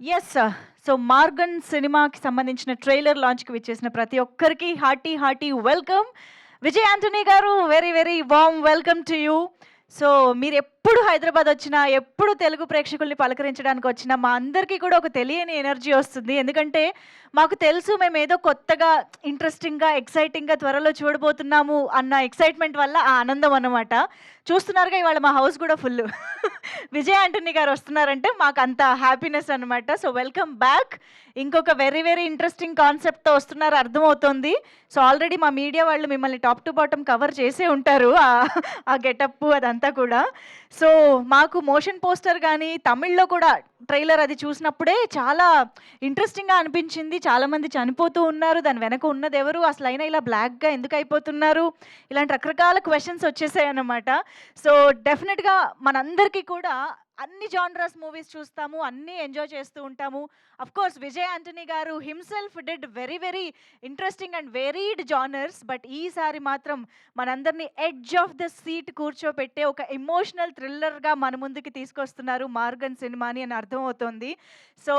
Yes. So 'Morgan' సినిమాకి సంబంధించిన trailer లాంచ్‌కి విచ్చేసిన ప్రతి ఒక్కరికి hearty, hearty welcome. Vijay Antony గారు very, very warm welcome to you. So మీరెప్పుడు హైదరాబాద్ వచ్చినా, ఎప్పుడు తెలుగు ప్రేక్షకుల్ని పలకరించడానికి వచ్చినా, మా అందరికీ కూడా ఒక తెలియని ఎనర్జీ వస్తుంది. ఎందుకంటే మాకు తెలుసు మేమేదో కొత్తగా, ఇంట్రెస్టింగ్‌గా, ఎక్సైటింగ్‌గా త్వరలో చూడబోతున్నాము అన్న ఎక్సైట్‌మెంట్ వల్ల ఆ ఆనందం అన్నమాట. చూస్తున్నారుగా ఇవాళ మా హౌస్ కూడా ఫుల్లు. విజయ్ ఆంటనీ గారు వస్తున్నారంటే మాకంత హ్యాపీనెస్ అనమాట. So welcome back. ఇంకొక వెరీ, వెరీ ఇంట్రెస్టింగ్ కాన్సెప్ట్‌తో వస్తున్నారు అర్థమవుతోంది. సో ఆల్రెడీ మా మీడియా వాళ్ళు మిమ్మల్ని టాప్ టు బాటమ్ కవర్ చేసే ఉంటారు. ఆ గెటప్పు అదంతా కూడా. సో మాకు మోషన్ పోస్టర్ గానీ, తమిళ్‌లో కూడా ట్రైలర్ అది చూసినప్పుడే చాలా ఇంట్రెస్టింగ్‌గా అనిపించింది. చాలామంది చనిపోతూ ఉన్నారు. దాని వెనక ఉన్నదెవరు? అసలైనా ఇలా బ్లాక్‌గా ఎందుకయిపోతున్నారు? ఇలాంటి రకరకాల క్వెషన్స్ వచ్చేసాయన్నమాట. సో డెఫినెట్‌గా మనందరికీ కూడా అన్ని జానరస్ మూవీస్ చూస్తాము. అన్నీ ఎంజాయ్ చేస్తూ ఉంటాము. అఫ్‌కోర్స్ విజయ్ ఆంటనీ గారు himself did very, very interesting and varied genres. But ఈసారి మాత్రం మనందరిని ఎడ్జ్ ఆఫ్ ద సీట్ కూర్చోపెట్టే ఒక ఎమోషనల్ థ్రిల్లర్‌గా మన ముందుకి తీసుకొస్తున్నారు 'మార్గన్' సినిమాని అని అర్థమవుతోంది. సో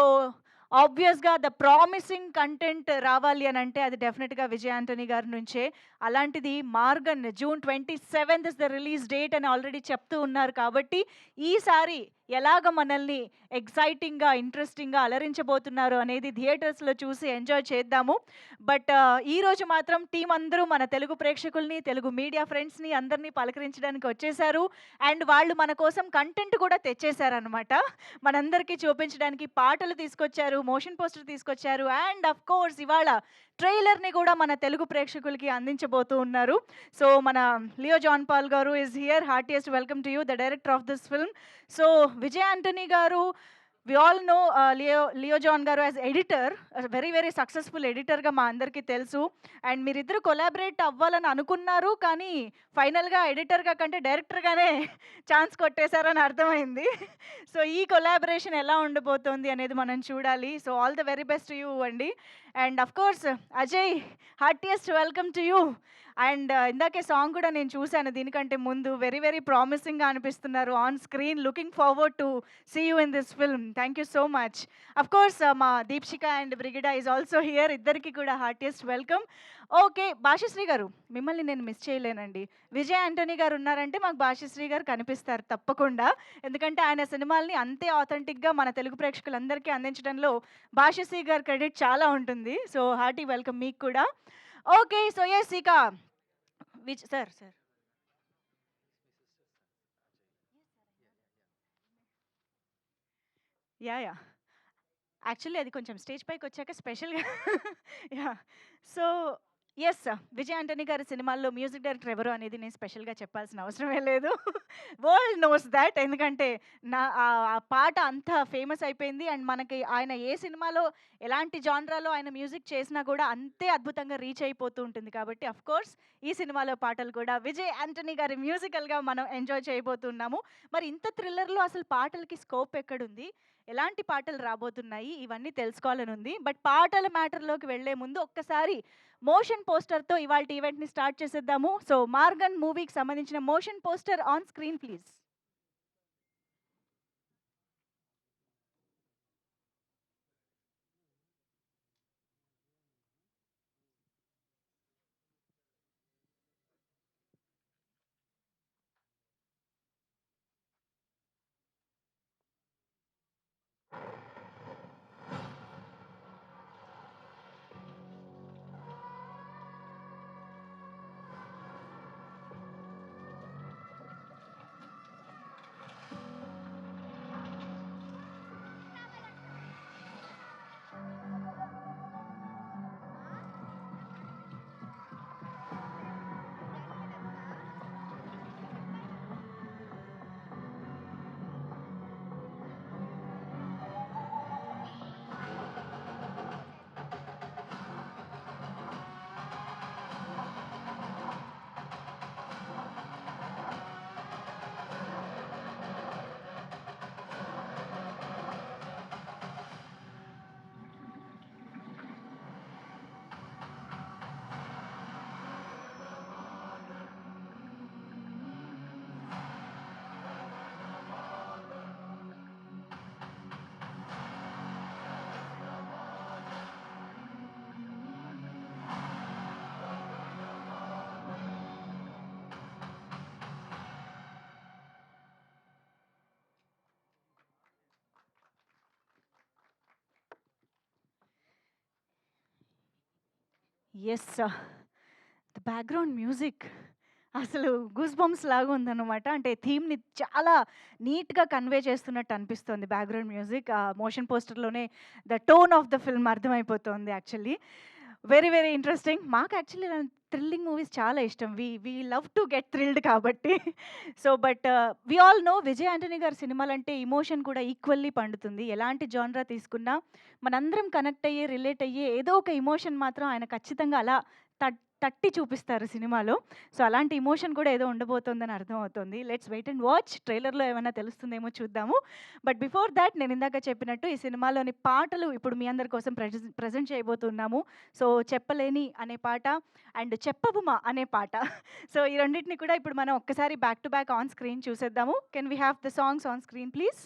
ఆబ్వియస్‌గా ద ప్రామిసింగ్ కంటెంట్ రావాలి అనంటే అది డెఫినిట్‌గా విజయ్ ఆంటనీ గారి నుంచే. అలాంటిది 'మార్గన్' జూన్ 27థ్ ఇస్ ద రిలీజ్ డేట్ అని ఆల్రెడీ చెప్తూ ఉన్నారు కాబట్టి, ఈసారి ఎలాగ మనల్ని ఎక్సైటింగ్‌గా, ఇంట్రెస్టింగ్‌గా అలరించబోతున్నారు అనేది థియేటర్స్‌లో చూసి ఎంజాయ్ చేద్దాము. బట్ ఈరోజు మాత్రం టీమ్ అందరూ మన తెలుగు ప్రేక్షకుల్ని, తెలుగు మీడియా ఫ్రెండ్స్‌ని అందరినీ పలకరించడానికి వచ్చేసారు. అండ్ వాళ్ళు మన కోసం కంటెంట్ కూడా తెచ్చేసారనమాట. మనందరికీ చూపించడానికి పాటలు తీసుకొచ్చారు, మోషన్ పోస్టర్ తీసుకొచ్చారు. అండ్ ఆఫ్‌కోర్స్ ఇవాళ ట్రైలర్‌ని కూడా మన తెలుగు ప్రేక్షకులకి అందించబోతూ ఉన్నారు. సో మన లియో జాన్ పాల్ గారు is here. Heartiest welcome to you, the director of this film. So Vijay Antony గారు, we all know Leo John గారు as editor, very, very successful ఎడిటర్‌గా మా అందరికీ తెలుసు. అండ్ మీరిద్దరు కొలాబరేట్ అవ్వాలని అనుకున్నారు. కానీ ఫైనల్‌గా ఎడిటర్‌గా కంటే డైరెక్టర్‌గానే ఛాన్స్ కొట్టేశారని అర్థమైంది. సో ఈ కొలాబరేషన్ ఎలా ఉండబోతోంది అనేది మనం చూడాలి. So all the very best to you అండి. And of course Ajay, heartiest welcome to you. And ఇందాకే సాంగ్ కూడా నేను చూసాను దీనికంటే ముందు. వెరీ, వెరీ ప్రామిసింగ్‌గా అనిపిస్తున్నారు on screen. Looking forward to see you in this film. Thank you so much. Of course మా Deepshikha and Brigida is also here. ఇద్దరికి కూడా హార్టియెస్ట్ వెల్కమ్. ఓకే, భాషశ్రీ గారు మిమ్మల్ని నేను మిస్ చేయలేనండి. విజయ్ ఆంటనీ గారు ఉన్నారంటే మాకు భాషశ్రీ గారు కనిపిస్తారు తప్పకుండా. ఎందుకంటే ఆయన సినిమాల్ని అంతే ఆథెంటిక్‌గా మన తెలుగు ప్రేక్షకులందరికీ అందించడంలో భాషశ్రీ గారి క్రెడిట్ చాలా ఉంటుంది. సో హార్టీ వెల్కమ్ మీకు కూడా. ఓకే. సో యెస్ ఇక సార్, సార్. యాహ్! యాక్చువల్లీ అది కొంచెం స్టేజ్ పైకొచ్చాక స్పెషల్‌గా yeah! So yes, Vijay Antony గారి సినిమాల్లో మ్యూజిక్ డైరెక్టర్ ఎవరు అనేది నేను స్పెషల్‌గా చెప్పాల్సిన అవసరమే లేదు. World knows thought. ఎందుకంటే ఆ పాట అంత ఫేమస్ అయిపోయింది. అండ్ మనకి ఆయన ఏ సినిమాలో, ఎలాంటి జానరాలో ఆయన మ్యూజిక్ చేసినా కూడా అంతే అద్భుతంగా రీచ్ అయిపోతూ ఉంటుంది. కాబట్టి ఆఫ్‌కోర్స్ ఈ సినిమాలో పాటలు కూడా విజయ్ ఆంటనీ గారి మ్యూజికల్‌గా మనం ఎంజాయ్ చేయబోతున్నాము. మరి ఇంత థ్రిల్లర్‌లో అసలు పాటలకి స్కోప్ ఎక్కడుంది? ఎలాంటి పాటలు రాబోతున్నాయి? ఇవన్నీ తెలుసుకోవాలని ఉంది. బట్ పాటల మ్యాటర్‌లోకి వెళ్ళే ముందు ఒక్కసారి మోషన్ పోస్టర్‌తో ఇవాల్టి ఈవెంట్‌ని స్టార్ట్ చేసేద్దాము. సో 'మార్గన్' మూవీకి సంబంధించిన motion poster on screen please. Yes. The background music అసలు గూస్ బంప్స్ లాగా ఉందన్నమాట. అంటే థీమ్‌ని చాలా నీట్‌గా కన్వే చేస్తున్నట్టు అనిపిస్తుంది బ్యాక్‌గ్రౌండ్ మ్యూజిక్. మోషన్ పోస్టర్‌లోనే the tone of the film అర్థమైపోతుంది యాక్చువల్లీ. Very, very interesting. మాకు యాక్చువల్లీ ఇలాంటి థ్రిల్లింగ్ మూవీస్ చాలా ఇష్టం. We love to get thrilled కాబట్టి. So, but we all know Vijay Antony గారి సినిమాలంటే ఎమోషన్ కూడా ఈక్వల్లీ పండుతుంది. ఎలాంటి జానరా తీసుకున్నా మనందరం కనెక్ట్ అయ్యే, రిలేట్ అయ్యే ఏదో ఒక ఎమోషన్ మాత్రం ఆయన ఖచ్చితంగా అలా తట్టి చూపిస్తారు సినిమాలో. సో, అలాంటి ఎమోషన్ కూడా ఏదో ఉండబోతోందని అర్థమవుతుంది. Let's wait and watch. ట్రైలర్‌లో ఏమైనా తెలుస్తుందేమో చూద్దాము. బట్ బిఫోర్ థాట్ నేను ఇందాక చెప్పినట్టు ఈ సినిమాలోని పాటలు ఇప్పుడు మీ అందరి కోసం ప్రెజెంట్ చేయబోతున్నాము. సో, 'చెప్పలేని' అనే పాట అండ్ 'చెప్పబుమ' అనే పాట. సో, ఈ రెండిటిని కూడా ఇప్పుడు మనం ఒక్కసారి back to back on screen చూసేద్దాము. Can we have the songs on screen please?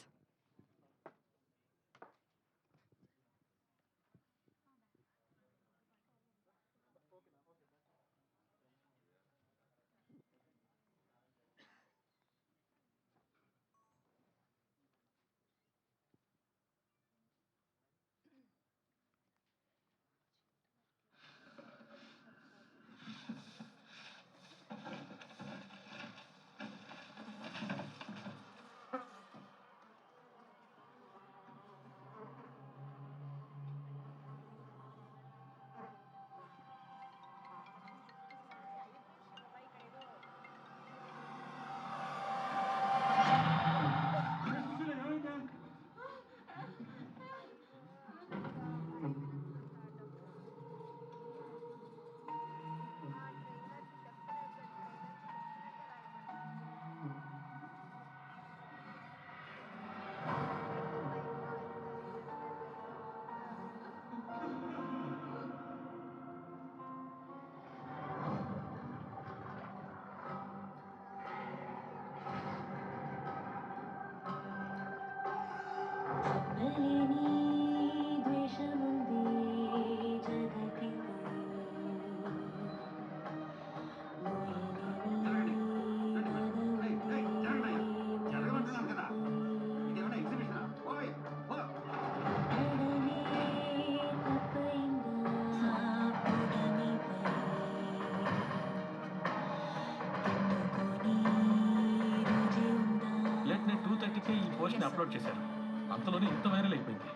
Late night 2:30కే ఈ పోస్ట్‌ని అప్లోడ్ చేశారు. అంతలోనే ఇంత వైరల్ అయిపోయింది.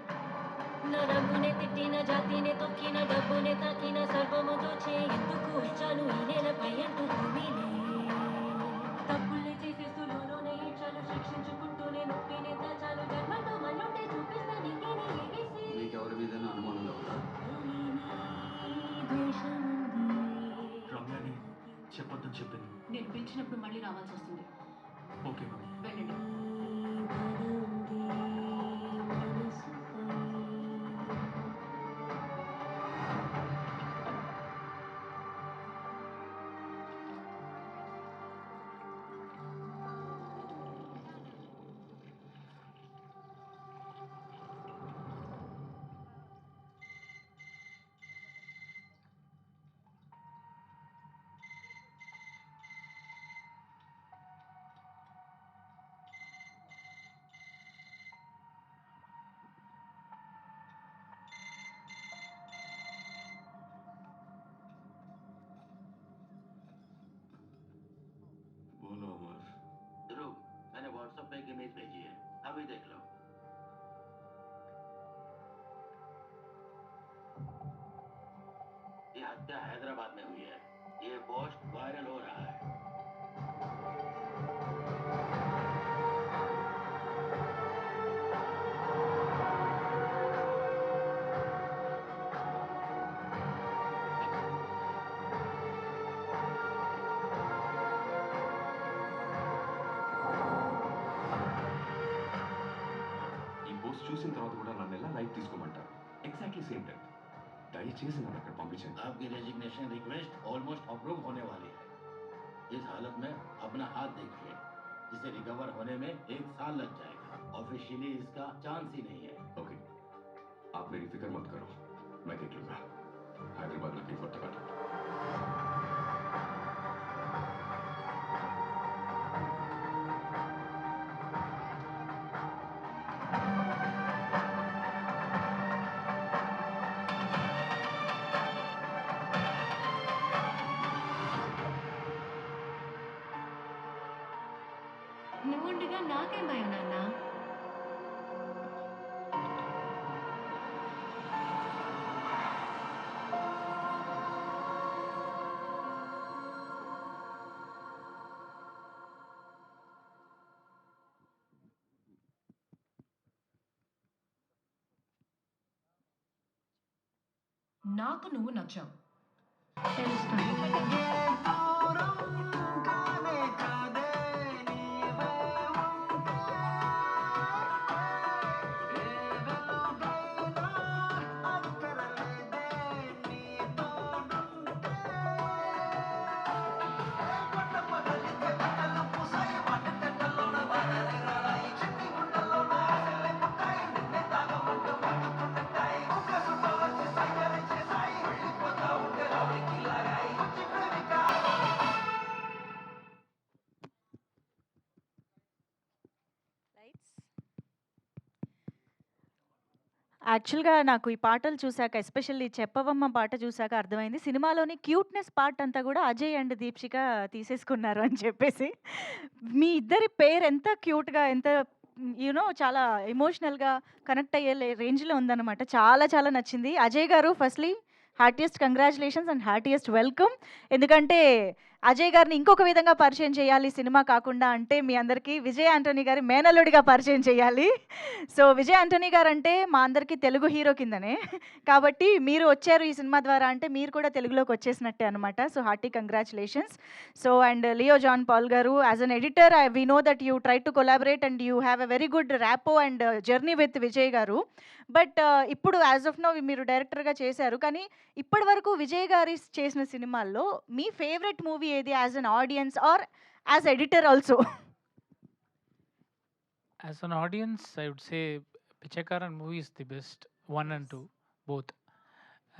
నా రంగునే తిట్టిన జాతినే తొక్కిన డబ్బునే తాకిన సర్వము దోచే ఎందుకు ఇచ్చాను ఈ నేలపై అంటూ భూమినే తప్పులే చేసేస్తూ లోలోనే ఏడ్చాను శిక్షించుకుంటూనే నొప్పినే దాచాను జన్మంటూ మళ్ళుంటే చూపిస్తా నీకేనే ఏగేసి మీకెవరి మీదైనా అనుమానంగా ఉందా? రమ్యని చెప్పొద్దని చెప్పింది. నేను పిలిచినప్పుడు మళ్ళీ రావాల్సి వస్తుంది. Okay mummy. వెళ్ళండి. बोलो अमर। ध्रुव, मैंने व्हाट्सएप पे एक इमेज भेजी है, अभी देख लो। ये हत्या हैदराबाद में हुई है। ये पोस्ट वायरल हो रहा है। ఈ పోస్ట్ చూసిన తర్వాత కూడా నన్ను ఎలా లైట్ తీసుకోమంటారు? Exactly same time. దయచేసి నన్ను అక్కడ పంపించండి. आपकी रेजिग्नेशन रिक्वेस्ट ऑलमोस्ट अप्रूव होने वाली है। इस हालत में अपना हाथ देखिए, इसे रिकवर होने में 1 साल लग जाएगा। ऑफिशियली इसका चांस ही नहीं है। ओके, आप मेरी फिक्र मत करो, मैं देख लूंगा। हैदराबाद में कहीं फर्क काटो। నాకేం భయం నాన్న. నాకు నువ్వు నచ్చావు. యాక్చువల్‌గా నాకు ఈ పాటలు చూసాక ఎస్పెషల్లీ 'చెప్పవమ్మ' పాట చూసాక అర్థమైంది. సినిమాలోని క్యూట్‌నెస్ పార్ట్ అంతా కూడా అజయ్ అండ్ దీప్షిక తీసేసుకున్నారు అని చెప్పేసి. మీ ఇద్దరి పేరు ఎంత క్యూట్‌గా ఎంత చాలా ఎమోషనల్‌గా కనెక్ట్ అయ్యే రేంజ్‌లో ఉందన్నమాట. చాలా చాలా నచ్చింది. అజయ్ గారు firstly heartiest congratulations and heartiest welcome. ఎందుకంటే అజయ్ గారిని ఇంకొక విధంగా పరిచయం చేయాలి సినిమా కాకుండా అంటే మీ అందరికీ విజయ్ ఆంటోనీ గారి మేనల్లుడిగా పరిచయం చేయాలి. సో విజయ్ ఆంటోనీ గారు అంటే మా అందరికీ తెలుగు హీరో కిందనే. కాబట్టి మీరు వచ్చారు ఈ సినిమా ద్వారా అంటే మీరు కూడా తెలుగులోకి వచ్చేసినట్టే అనమాట. So hearty congratulations. So and Leo John Paul garu as an editor we know that you try to collaborate and you have a very good rapport and journey with Vijay garu. But ఇప్పుడు యాజ్ ఆఫ్ నౌ మీరు డైరెక్టర్గా చేశారు. కానీ ఇప్పటి వరకు విజయ్ గారి చేసిన సినిమాల్లో మీ ఫేవరెట్ మూవీ ఏది as an audience or as editor also? As an audience, I would say Pichakaran movie is the best, 1 and 2, both.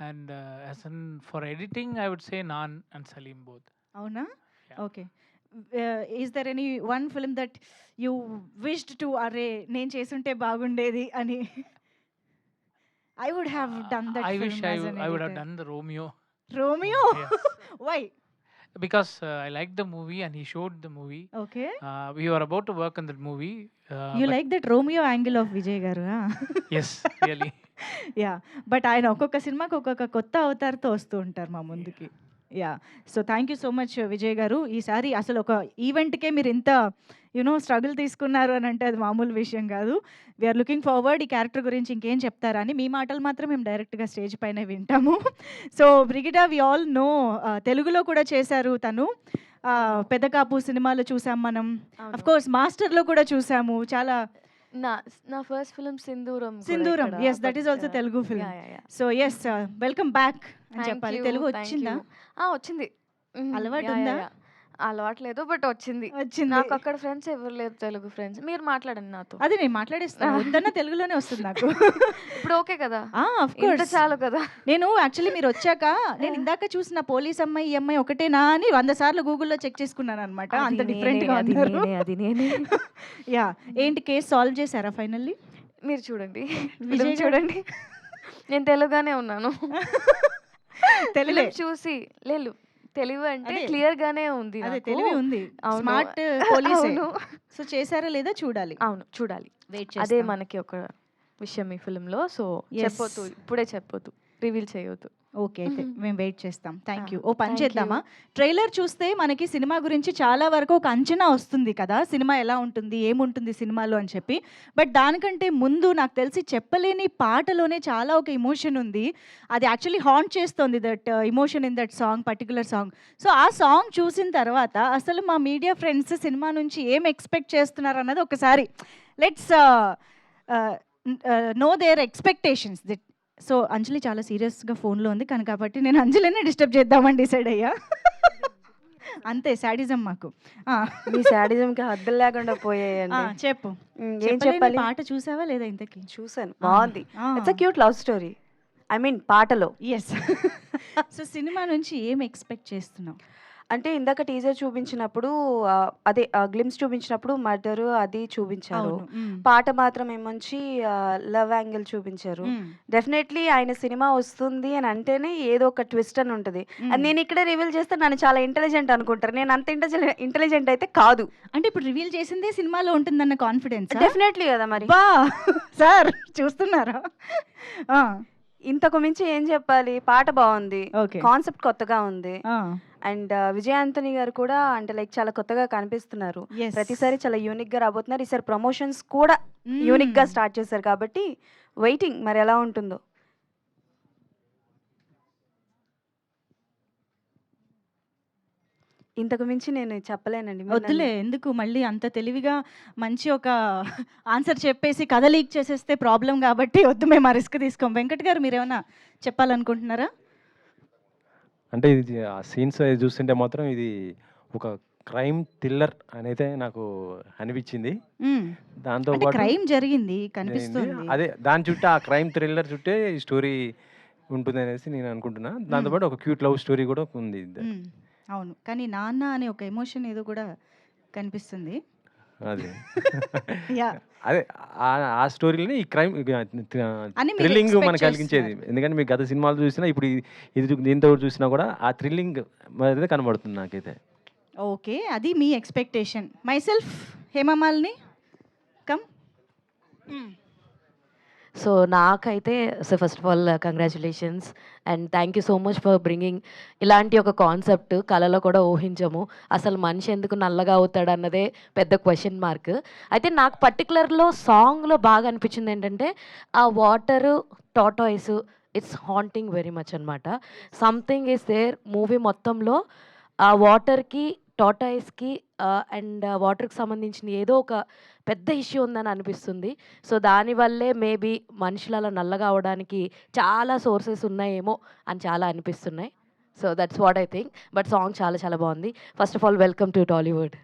And as an for editing, I would say Naan and Salim both. అవునా? Yeah. Okay. Is there any one film that you wished to అరే నేను చేసుంటే బాగుండేది అని? I would have done that I wish film I, as an I would have editor. done the Romeo. Romeo? Yes. Why? Because I liked the movie and he showed the movie. Okay. We were about to work on that movie. You But like that Romeo angle of Vijay గారు? yes, really. Yeah. But ఆయన ఒక్కొక్క సినిమాకి ఒక్కొక్క కొత్త అవతార్తో వస్తూ ఉంటారు మా ముందుకి. Yeah. So thank you so much Vijay గారు. ఈసారి అసలు ఒక ఈవెంట్కే మీరు ఇంత స్ట్రగుల్ తీసుకున్నారు అని అంటే అది మామూలు విషయం కాదు. We're looking forward. ఈ క్యారెక్టర్ గురించి ఇంకేం చెప్తారా అని. మీ మాటలు మాత్రం మేము డైరెక్ట్గా స్టేజ్ పైన వింటాము. So Brigida we all know తెలుగులో కూడా చేశారు తను. పెద్ద కాపు సినిమాలో చూసాం మనం. అఫ్ కోర్స్ మాస్టర్లో కూడా చూసాము. చాలా నా first film Sindhooram. Sindhooram, yes that is also Telugu film. So yes welcome back అని చెప్పాలి. తెలుగు వచ్చిందా? వచ్చింది. అలవాటు ఉందా? అలవాట్లేదు బట్ వచ్చింది. వచ్చింది. నాకు అక్కడ ఫ్రెండ్స్ ఎవరు లేదు తెలుగు ఫ్రెండ్స్. మీరు మాట్లాడండి నాతో. అది నేను మాట్లాడేస్తాను. వద్దన్న తెలుగులోనే వస్తుంది నాకు. ఇప్పుడు ఓకే కదా? ఆఫ్ ఇంత కోర్స్. చాలు కదా? నేను యాక్చువల్లీ మీరు వచ్చాక నేను ఇందాక చూసిన పోలీస్ అమ్మాయి ఈ అమ్మాయి ఒకటేనా అని 100 సార్లు గూగుల్లో చెక్ చేసుకున్నాను అనమాట. అంత డిఫరెంట్ గా ఉన్నారు. అది నేనే. యా. ఏంటి కేసు సాల్వ్ చేశారా ఫైనల్లీ? మీరు చూడండి, విజయ్ విజయ్ చూడండి. నేను తెలుగుగానే ఉన్నాను. తెలుగే. Film చూసి లేదు తెలివి అంటే అదే. క్లియర్ గానే ఉంది అదే నాకు. తెలివి ఉంది. అవును. స్మార్ట్ పోలీసే. అవును. సో చేశారా లేదా చూడాలి. అవును చూడాలి. వెయిట్ అదే చేస్తాం. మనకి ఒక విషయం ఈ ఫిల్మ్ లో. So Yes. చెప్పొద్దు, ఇప్పుడే చెప్పొద్దు, రివీల్ చేయొద్దు. ఓకే అయితే మేము వెయిట్ చేస్తాం. Thank you. ఓ పని Thank చేద్దామా? ట్రైలర్ చూస్తే మనకి సినిమా గురించి చాలా వరకు ఒక అంచనా వస్తుంది కదా, సినిమా ఎలా ఉంటుంది ఏముంటుంది సినిమాలో అని చెప్పి. బట్ దానికంటే ముందు నాకు తెలిసి చెప్పలేని పాటలోనే చాలా ఒక ఎమోషన్ ఉంది. అది యాక్చువల్లీ హాంట్ చేస్తుంది that emotion in that song, particular song. So ఆ సాంగ్ చూసిన తర్వాత అసలు మా మీడియా ఫ్రెండ్స్ సినిమా నుంచి ఏం ఎక్స్పెక్ట్ చేస్తున్నారు అన్నది ఒకసారి let's know their expectations. So Anjali చాలా సీరియస్గా ఫోన్లో ఉంది కానీ కాబట్టి నేను అంజలినే డిస్టర్బ్ చేద్దామని డిసైడ్ అయ్యా. అంతే సాడిజం మాకు. మీ శాడిజంకి హద్దులు లేకుండా పోయాయండి. చెప్పు. ఏం చెప్పలేని చెప్పాలి? పాట చూసావా లేదా ఇంతకి? చూసాను, బాగుంది. It's a cute love story. I mean పాటలో ఎస్. సో సినిమా నుంచి ఏం ఎక్స్పెక్ట్ చేస్తున్నావు? అంటే ఇందాక టీజర్ చూపించినప్పుడు అదే గ్లిమ్స్ చూపించినప్పుడు మర్డర్ అది చూపించారు. అవును. పాట మాత్రం ఏమొచ్చి లవ్ యాంగిల్ చూపించారు. డెఫినెట్లీ ఆయన సినిమా వస్తుంది అని అంటేనే ఏదో ఒక ట్విస్ట్ అని ఉంటుంది. అది నేను ఇక్కడే రివీల్ చేస్తే నన్ను చాలా ఇంటెలిజెంట్ అనుకుంటారు. నేను అంత ఇంటెలిజెంట్ అయితే కాదు. అంటే ఇప్పుడు రివీల్ చేసిందే సినిమాలో ఉంటుందన్న కాన్ఫిడెన్స్ డెఫినెట్లీ కదా మరి. బా సార్ చూస్తున్నారా? ఇంతకు మించి ఏం చెప్పాలి? పాట బాగుంది, ఓకే. కాన్సెప్ట్ కొత్తగా ఉంది. అండ్ విజయ్ ఆంటనీ గారు కూడా అంటే లైక్ చాలా కొత్తగా కనిపిస్తున్నారు. ప్రతిసారి చాలా యూనిక్ గా రాబోతున్నారు. ఈసారి ప్రమోషన్స్ కూడా యూనిక్ గా స్టార్ట్ చేశారు కాబట్టి వెయిటింగ్ మరి ఎలా ఉంటుందో. ఇంతకు మించి నేను చెప్పలేనండి. మీరు వద్దులే, ఎందుకు మళ్ళీ అంత తెలివిగా మంచి ఒక ఆన్సర్ చెప్పేసి కథ లీక్ చేసేస్తే ప్రాబ్లం కాబట్టి వద్దు, మేము ఆ రిస్క్ తీసుకోం. వెంకట్ గారు మీరేమైనా చెప్పాలనుకుంటున్నారా? అంటే ఇది ఆ సీన్స్ చూస్తుంటే మాత్రం ఇది ఒక క్రైమ్ థ్రిల్లర్ అనేది నాకు అనిపించింది. దాంతో అంటే పాటు క్రైమ్ జరిగింది జరిగింది. కనిపిస్తుంది. అదే దాని చుట్టూ ఆ క్రైమ్ థ్రిల్లర్ చుట్టే ఈ స్టోరీ ఉంటుంది అనేసి నేను అనుకుంటున్నా. దాంతోపాటు ఒక క్యూట్ లవ్ స్టోరీ కూడా ఉంది. అవును, కానీ నాన్న అనే ఒక ఎమోషన్ ఏదో కూడా కనిపిస్తుంది. అదే యా, అదే ఆ స్టోరీలోనే ఈ క్రైమ్ అని మీరు థ్రిల్లింగ్ expect మనకు కలిగించేది. ఎందుకంటే మీకు గత సినిమాలు చూసినా ఇప్పుడు ఇది దీంతో చూసినా కూడా ఆ థ్రిల్లింగ్ అనేది కనబడుతుంది నాకైతే. ఓకే, అది మీ expectation. Myself Hemamalini come. So నాకైతే first of all congratulations and thank you so much for bringing ఇలాంటి ఒక కాన్సెప్ట్ కళలో కూడా ఊహించము. అసలు మనిషి ఎందుకు నల్లగా అవుతాడు అన్నదే పెద్ద క్వశ్చన్ మార్క్. అయితే నాకు పర్టికులర్లో సాంగ్లో బాగా అనిపించింది ఏంటంటే ఆ water tortoise it's haunting very much అనమాట. సంథింగ్ ఈస్ దేర్ మూవీ మొత్తంలో ఆ వాటర్కి టాటాయిస్కి అండ్ వాటర్కి సంబంధించిన ఏదో ఒక పెద్ద ఇష్యూ ఉందని అనిపిస్తుంది. సో దానివల్లే మేబీ మనుషులు అలా నల్లగా అవడానికి చాలా సోర్సెస్ ఉన్నాయేమో అని చాలా అనిపిస్తున్నాయి. So that's what I think. But song చాలా చాలా బాగుంది. First of all welcome to Tollywood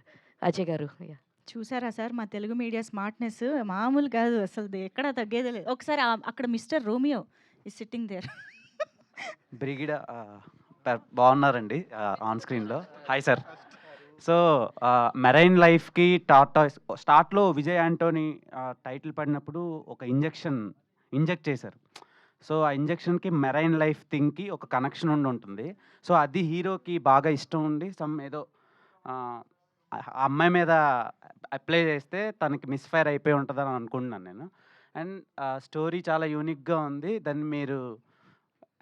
Ajay గారు. చూసారా సార్, మా తెలుగు మీడియా స్మార్ట్నెస్ మామూలు కాదు అసలు, ఎక్కడ తగ్గేదే లేదు. ఒకసారి అక్కడ మిస్టర్ రోమియో ఈ సిట్టింగ్ దేర్. బ్రిగిడ బాగున్నారండి ఆన్ స్క్రీన్లో. Hi sir. సో మెరైన్ లైఫ్కి టాటాయిస్ స్టార్ట్లో విజయ్ యాంటోనీ టైటిల్ పడినప్పుడు ఒక ఇంజెక్ట్ చేశారు. సో ఆ ఇంజెక్షన్కి మెరైన్ లైఫ్ థింగ్కి ఒక కనెక్షన్ ఉంటుంది. సో అది హీరోకి బాగా ఇష్టం ఉండి ఏదో ఆ అమ్మాయి మీద అప్లై చేస్తే తనకి మిస్ఫైర్ అయిపోయి ఉంటుందని అనుకుంటున్నాను నేను. అండ్ స్టోరీ చాలా యూనిక్గా ఉంది. దాన్ని మీరు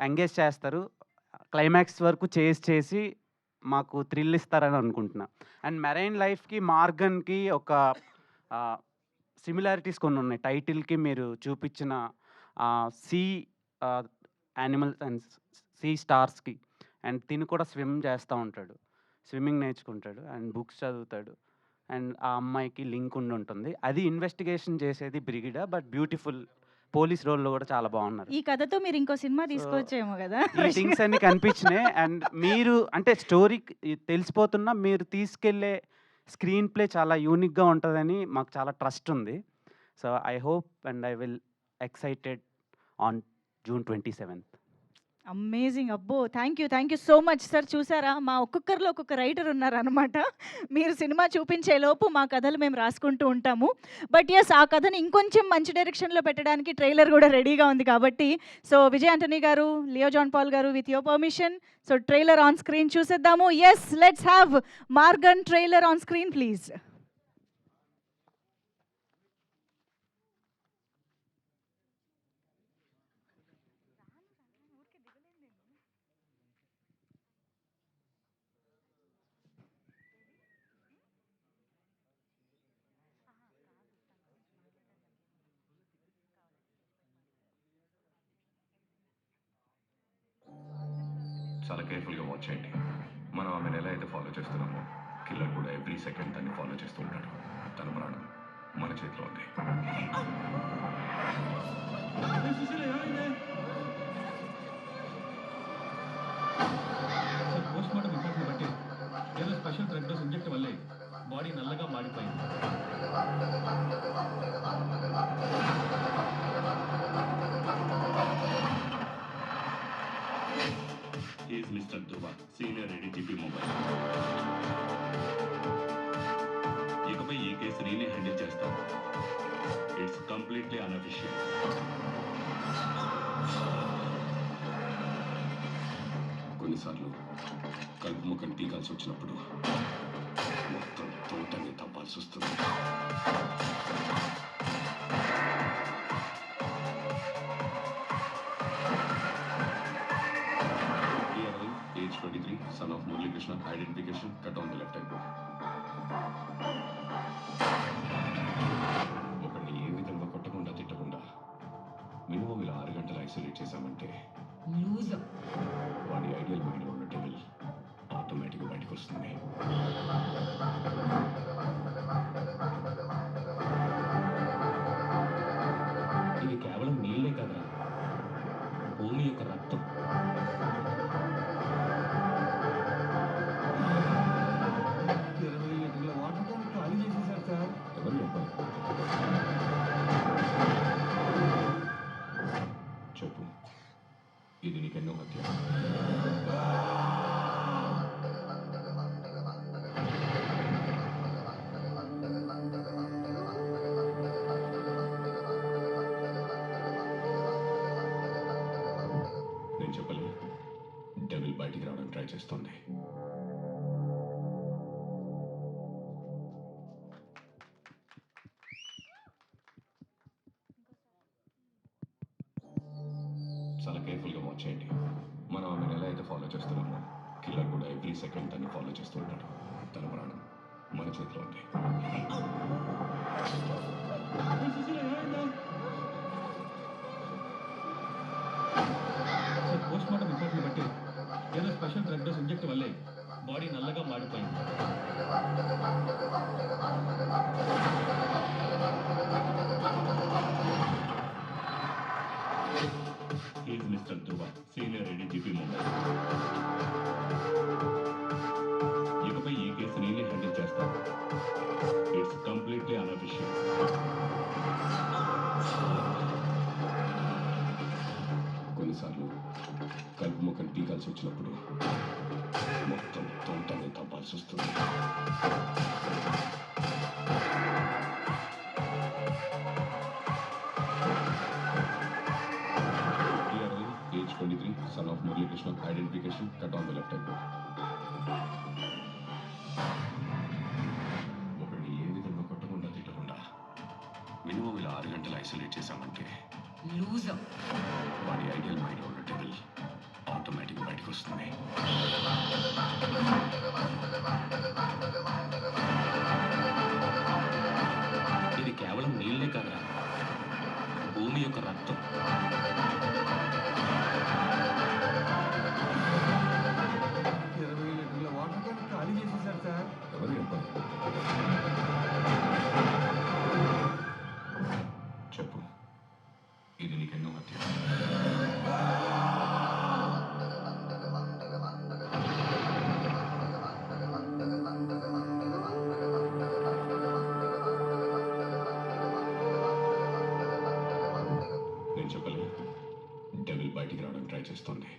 ఎంగేజ్ చేస్తారు, క్లైమాక్స్ వరకు చేసి మాకు థ్రిల్ ఇస్తారని అనుకుంటున్నా. అండ్ మెరైన్ లైఫ్కి మార్గన్కి ఒక సిమిలారిటీస్ కొన్ని ఉన్నాయి. టైటిల్కి మీరు చూపించిన సీ యానిమల్స్ అండ్ సీ స్టార్స్కి. అండ్ తిని కూడా స్విమ్ చేస్తూ ఉంటాడు, స్విమ్మింగ్ నేర్చుకుంటాడు అండ్ బుక్స్ చదువుతాడు. అండ్ ఆ అమ్మాయికి లింక్ ఉంటుంది. అది ఇన్వెస్టిగేషన్ చేసేది బ్రిగిడ, బట్ బ్యూటిఫుల్ పోలీస్ రోల్లో కూడా చాలా బాగున్నారు. ఈ కథతో మీరు ఇంకో సినిమా తీసుకొచ్చేమో కదా. ఈ థింగ్స్ అన్ని కనిపించినాయి. అండ్ మీరు అంటే స్టోరీ తెలిసిపోతున్నా మీరు తీసుకెళ్లే స్క్రీన్ ప్లే చాలా యూనిక్గా ఉంటుందని మాకు చాలా ట్రస్ట్ ఉంది. So I hope and I will excited on June 27th. Amazing. అబ్బో, thank you so much sir. చూసారా, మా ఒక్కొక్కరిలో ఒక్కొక్క రైటర్ ఉన్నారనమాట. మీరు సినిమా చూపించే లోపు మా కథలు మేము రాసుకుంటూ ఉంటాము. బట్ ఎస్, ఆ కథని ఇంకొంచెం మంచి డైరెక్షన్లో పెట్టడానికి ట్రైలర్ కూడా రెడీగా ఉంది కాబట్టి, so Vijay Antony garu, Leo John Paul garu, with your permission, so trailer on screen చూసేద్దాము. Yes, let's have Maargan trailer on screen please. చాలా కేర్ఫుల్గా వాచ్ చేయండి. మనం ఆమెను ఎలా అయితే ఫాలో చేస్తున్నామో కిల్లర్ కూడా ఎవ్రీ సెకండ్ దాన్ని ఫాలో చేస్తూ ఉంటాడు. తన ప్రాణం మన చేతిలో ఉంది. పోస్ట్ మార్టం రిపోర్ట్ని బట్టి ఏదో స్పెషల్ డ్రగ్ డోస్ ఇంజెక్ట్ వల్లే బాడీ నల్లగా మాడిపోయింది. He is Mr. Duba, senior ADGP Mobile. కొన్నిసార్లు కలుపు మొక్కని పీకాల్సి వచ్చినప్పుడు మొత్తం తోటని తప్పాల్సి వస్తుంది. Age 23, son of Muralikrishna. Identification cut on the left eyebrow. ఒకరిని ఏ విధంగా కొట్టకుండా తిట్టకుండా మినిమం ఇలా 6 గంటలు ఐసోలేట్ చేశామంటే వాడి ఐడియల్ మైండ్ ఉన్న డెవిల్ ఆటోమేటిక్గా బయటకు వస్తుంది. ఇది కేవలం నీళ్ళే కదరా, భూమి యొక్క రక్తం. ఎవరు చెప్పారు? చెప్పు, ఇది నీకెన్నో హత్య. నేను చెప్పలే, డెవిల్ బయటికి రావడానికి ట్రై చేస్తుంది. చాలా కేర్ఫుల్గా వాచ్ చేయండి. మనం ఆమెను ఎలా అయితే ఫాలో చేస్తున్నామో కిల్లర్ కూడా ఎవ్రీ సెకండ్ దాన్ని ఫాలో చేస్తూ ఉంటాడు. తన ప్రాణం మన చేతిలో ఉంది. పోస్ట్ మార్టం రిపోర్ట్ని బట్టి ఏదో స్పెషల్ డ్రగ్ డోస్ ఇంజెక్ట్ వల్లే బాడీ నల్లగా మాడిపోయింది. Is mister Dhruva, senior ADGP Mumbai. ఇకపై ఈ కేసు నేనే హ్యాండిల్ చేస్తాను. It's completely unofficial. కొన్నిసార్లు కలుపు మొక్కని పీకాల్సి వచ్చినప్పుడు మొత్తం తోటని తప్పాల్సి వస్తుంది. Age 23, son of Muralikrishna. Identification cut on the left eyebrow. ఒకరిని ఏ విధంగా కొట్టకుండా తిట్టకుండా మినిమం ఇలా 6 గంటలు ఐసోలేట్ చేశామంటే వాడి ఐడియల్ మైండ్ ఉన్న డెవిల్ ఆటోమేటిక్గా బయటకు వస్తుంది. ఇది కేవలం నీళ్ళే కదరా, భూమి యొక్క రక్తం. ఎవరు చెప్పారు? చెప్పు, ఇది నీకెన్నో హత్య. నేను చెప్పలే, డెవిల్ బయటికి రావడానికి ట్రై చేస్తుంది.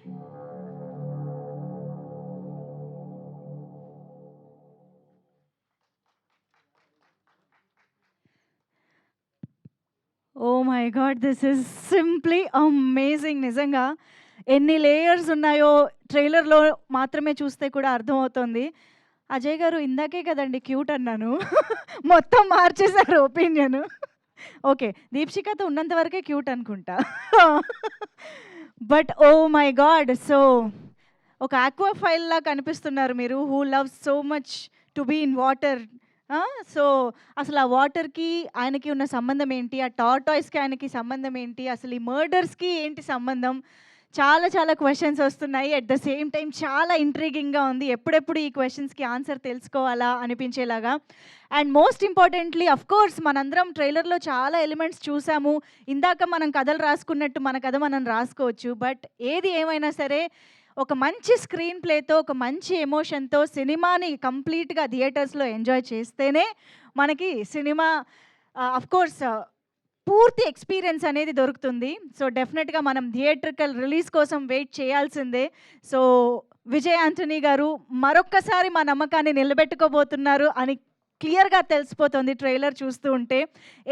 Oh my God, this is simply amazing. నిజంగా ఎన్ని లేయర్స్ ఉన్నాయో ట్రైలర్లో మాత్రమే చూస్తే కూడా అర్థమవుతుంది. అజయ్ గారు ఇందాకే కదండి క్యూట్ అన్నాను, మొత్తం మార్చేశారు ఒపీనియన్. ఓకే, దీప్షికతో ఉన్నంత వరకే క్యూట్ అనుకుంటా. But oh my God, so ఒక ఆక్వా ఫైల్ లా కనిపిస్తున్నారు మీరు, who love so much to be in water. So అసలు ఆ వాటర్కి ఆయనకి ఉన్న సంబంధం ఏంటి, ఆ టార్టాయిస్కి ఆయనకి సంబంధం ఏంటి, అసలు ఈ మర్డర్స్కి ఏంటి సంబంధం, చాలా చాలా క్వశ్చన్స్ వస్తున్నాయి. అట్ ద సేమ్ టైం చాలా ఇంట్రీగింగ్గా ఉంది, ఎప్పుడెప్పుడు ఈ క్వశ్చన్స్కి ఆన్సర్ తెలుసుకోవాలా అనిపించేలాగా. అండ్ మోస్ట్ ఇంపార్టెంట్లీ అఫ్కోర్స్ మనందరం ట్రైలర్లో చాలా ఎలిమెంట్స్ చూసాము. ఇందాక మనం కథలు రాసుకున్నట్టు మన కథ మనం రాసుకోవచ్చు. బట్ ఏది ఏమైనా సరే ఒక మంచి స్క్రీన్ ప్లేతో, ఒక మంచి ఎమోషన్తో సినిమాని కంప్లీట్గా థియేటర్స్లో ఎంజాయ్ చేస్తేనే మనకి సినిమా అఫ్కోర్స్ పూర్తి ఎక్స్పీరియన్స్ అనేది దొరుకుతుంది. సో డెఫినెట్గా మనం థియేట్రికల్ రిలీజ్ కోసం వెయిట్ చేయాల్సిందే. సో విజయ్ ఆంటనీ గారు మరొక్కసారి మా నమ్మకాన్ని నిలబెట్టుకోబోతున్నారు అని క్లియర్గా తెలిసిపోతుంది ట్రైలర్ చూస్తూ ఉంటే.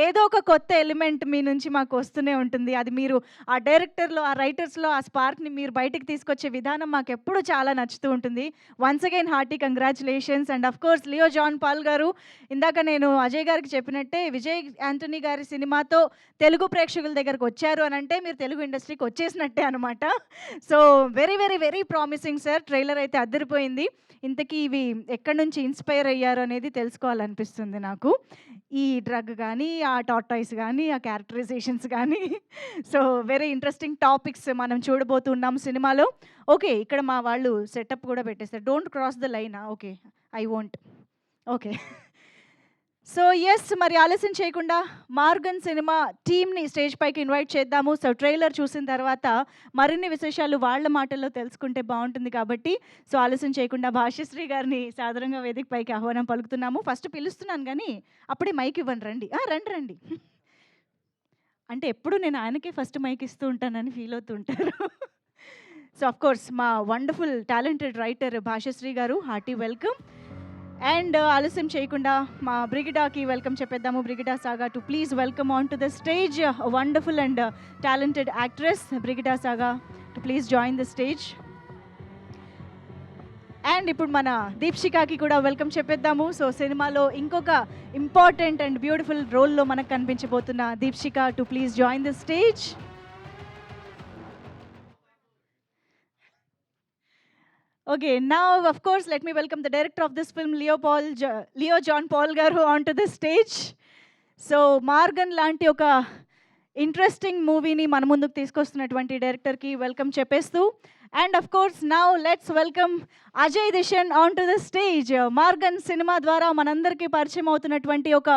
ఏదో ఒక కొత్త ఎలిమెంట్ మీ నుంచి మాకు వస్తూనే ఉంటుంది. అది మీరు ఆ డైరెక్టర్లో, ఆ రైటర్స్లో ఆ స్పార్క్ని మీరు బయటికి తీసుకొచ్చే విధానం మాకు ఎప్పుడూ చాలా నచ్చుతూ ఉంటుంది. Once again hearty congratulations. And of course Leo John Paul గారు, ఇందాక నేను అజయ్ గారికి చెప్పినట్టే విజయ్ యాంటనీ గారి సినిమాతో తెలుగు ప్రేక్షకుల దగ్గరకు వచ్చారు అని అంటే మీరు తెలుగు ఇండస్ట్రీకి వచ్చేసినట్టే అనమాట. So very very very promising sir. Trailer అయితే అదిరిపోయింది. ఇంతకీ ఇవి ఎక్కడి నుంచి ఇన్స్పైర్ అయ్యారు అనేది తెలుసుకోవాలనిపిస్తుంది నాకు. ఈ డ్రగ్ కానీ, ఆ టార్టాయిస్ కానీ, ఆ క్యారెక్టరైజేషన్స్ కానీ. సో వెరీ ఇంట్రెస్టింగ్ టాపిక్స్ మనం చూడబోతున్నాం సినిమాలో. ఓకే, ఇక్కడ మా వాళ్ళు సెటప్ కూడా పెట్టేస్తారు. Don't cross the line. Okay, I won't. Okay. So yes, మరి ఆలస్యం చేయకుండా మార్గన్ సినిమా టీమ్ని స్టేజ్ పైకి ఇన్వైట్ చేద్దాము. సో ట్రైలర్ చూసిన తర్వాత మరిన్ని విశేషాలు వాళ్ళ మాటల్లో తెలుసుకుంటే బాగుంటుంది కాబట్టి, సో ఆలస్యం చేయకుండా భాష్యశ్రీ గారిని సాధారణంగా వేదిక పైకి ఆహ్వానం పలుకుతున్నాము. ఫస్ట్ పిలుస్తున్నాను కానీ అప్పుడే మైక్ ఇవ్వను. రండి రండి రండి. అంటే ఎప్పుడు నేను ఆయనకే ఫస్ట్ మైక్ ఇస్తూ ఉంటానని ఫీల్ అవుతూ ఉంటారు. సో అఫ్ కోర్స్ మా wonderful talented writer Bhashyashree garu, hearty welcome. And ఆలస్యం చేయకుండా మా బ్రిగిడాకి వెల్కమ్ చెప్పేద్దాము. Brigida Saga to please welcome on to the stage wonderful and talented actress Brigida Saga to please join the stage. And ఇప్పుడు మన దీప్షికాకి కూడా వెల్కమ్ చెప్పేద్దాము. సో సినిమాలో ఇంకొక ఇంపార్టెంట్ అండ్ బ్యూటిఫుల్ రోల్లో మనకు కనిపించబోతున్న Deepshika to please join the stage. Okay, now of course let me welcome the director of this film, Leo John Paul garu onto the stage. So Margan లాంటి ఒక interesting మూవీని మన ముందుకు తీసుకొస్తున్నటువంటి డైరెక్టర్కి వెల్కమ్ చెప్పేస్తూ, and of course now let's welcome Ajay Dhishan on to the stage. Maargan సినిమా ద్వారా మనందరికీ పరిచయం అవుతున్నటువంటి ఒక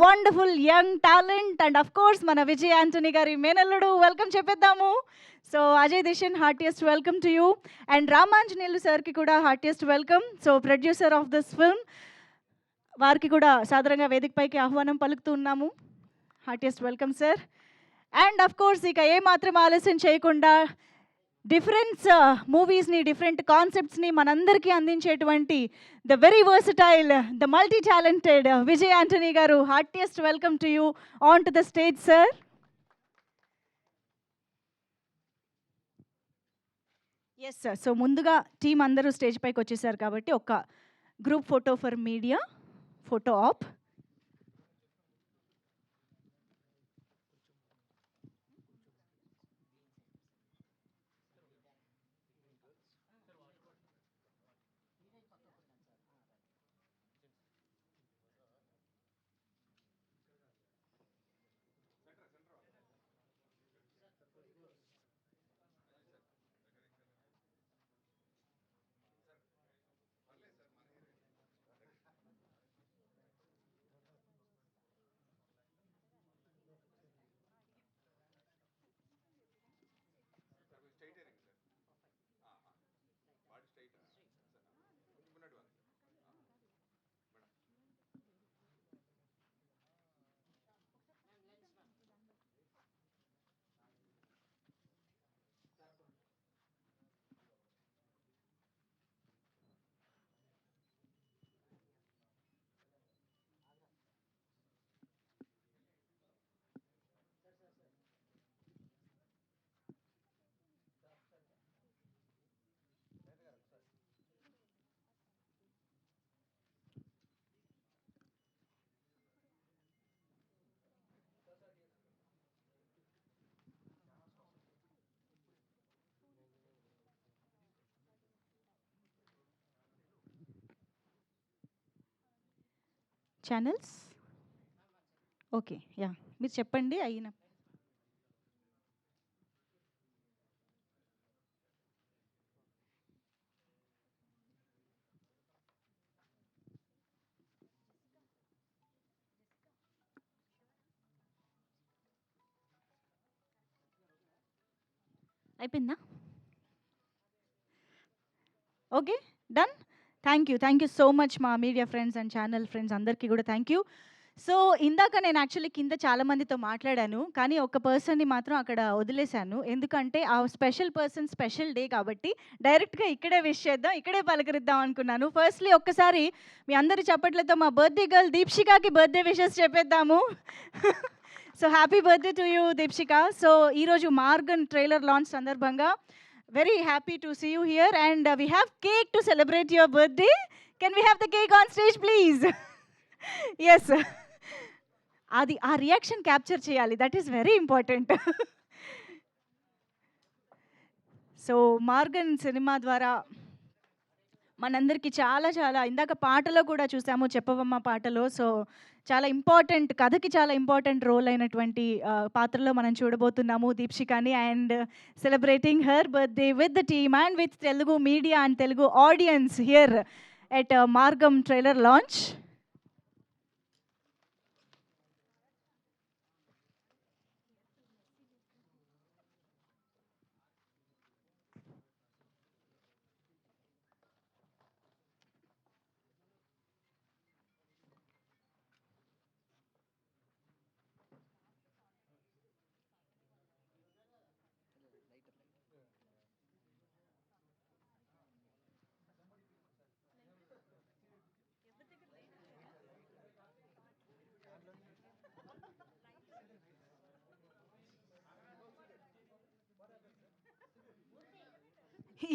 wonderful young talent and of course మన విజయ్ యాంటనీ గారి మేనల్లుడు. వెల్కమ్ చెప్పేద్దాము. So Ajay Dhishan, heartiest welcome to you. And Ramanjaneyulu సార్కి కూడా heartiest welcome. So producer of this film, వారికి కూడా సాధారణంగా వేదికపైకి ఆహ్వానం పలుకుతూ ఉన్నాము. Heartiest welcome sir. And of course ఇక ఏమాత్రం ఆలస్యం చేయకుండా డిఫరెంట్ మూవీస్ని, డిఫరెంట్ కాన్సెప్ట్స్ని మనందరికీ అందించేటువంటి the very versatile, the multi talented Vijay Antony garu, heartiest welcome to you on to the stage sir. Yes sir. So ముందుగా టీం అందరూ స్టేజ్ పైకి వచ్చేసారు కాబట్టి ఒక group photo for media, photo op. Channels okay, yeah మీరు చెప్పండి అయిన. అయిపోయిందా? Okay, done. Thank you so much మా media friends and channel friends అందరికీ కూడా థ్యాంక్ యూ. సో ఇందాక నేను యాక్చువల్లీ కింద చాలా మందితో మాట్లాడాను. కానీ ఒక పర్సన్‌ని మాత్రం అక్కడ వదిలేశాను. ఎందుకంటే ఆ స్పెషల్ పర్సన్ స్పెషల్ డే కాబట్టి డైరెక్ట్‌గా ఇక్కడే విష్ చేద్దాం. ఇక్కడే పలకరిద్దాం అనుకున్నాను. ఫస్ట్‌లీ ఒక్కసారి మీ అందరి చప్పట్లతో మా బర్త్‌డే గర్ల్ దీప్షికకి బర్త్‌డే విషెస్ చెప్పేద్దాము. So happy birthday to you Deepshika. So ఈరోజు మార్గన్ ట్రైలర్ లాంచ్ సందర్భంగా very happy to see you here and we have cake to celebrate your birthday. Can we have the cake on stage please? Yes. అది ఆ reaction capture చేయాలి. That is very important. So Maargan సినిమా ద్వారా మనందరికీ చాలా చాలా ఇందాక పాటలో కూడా చూసాము, చెప్పవమ్మ పాటలో. సో చాలా ఇంపార్టెంట్, కథకి చాలా ఇంపార్టెంట్ రోల్ అయినటువంటి పాత్రలో మనం చూడబోతున్నాము దీప్షికాని. And celebrating her birthday with the team and with Telugu media and Telugu audience here at Maargan trailer launch.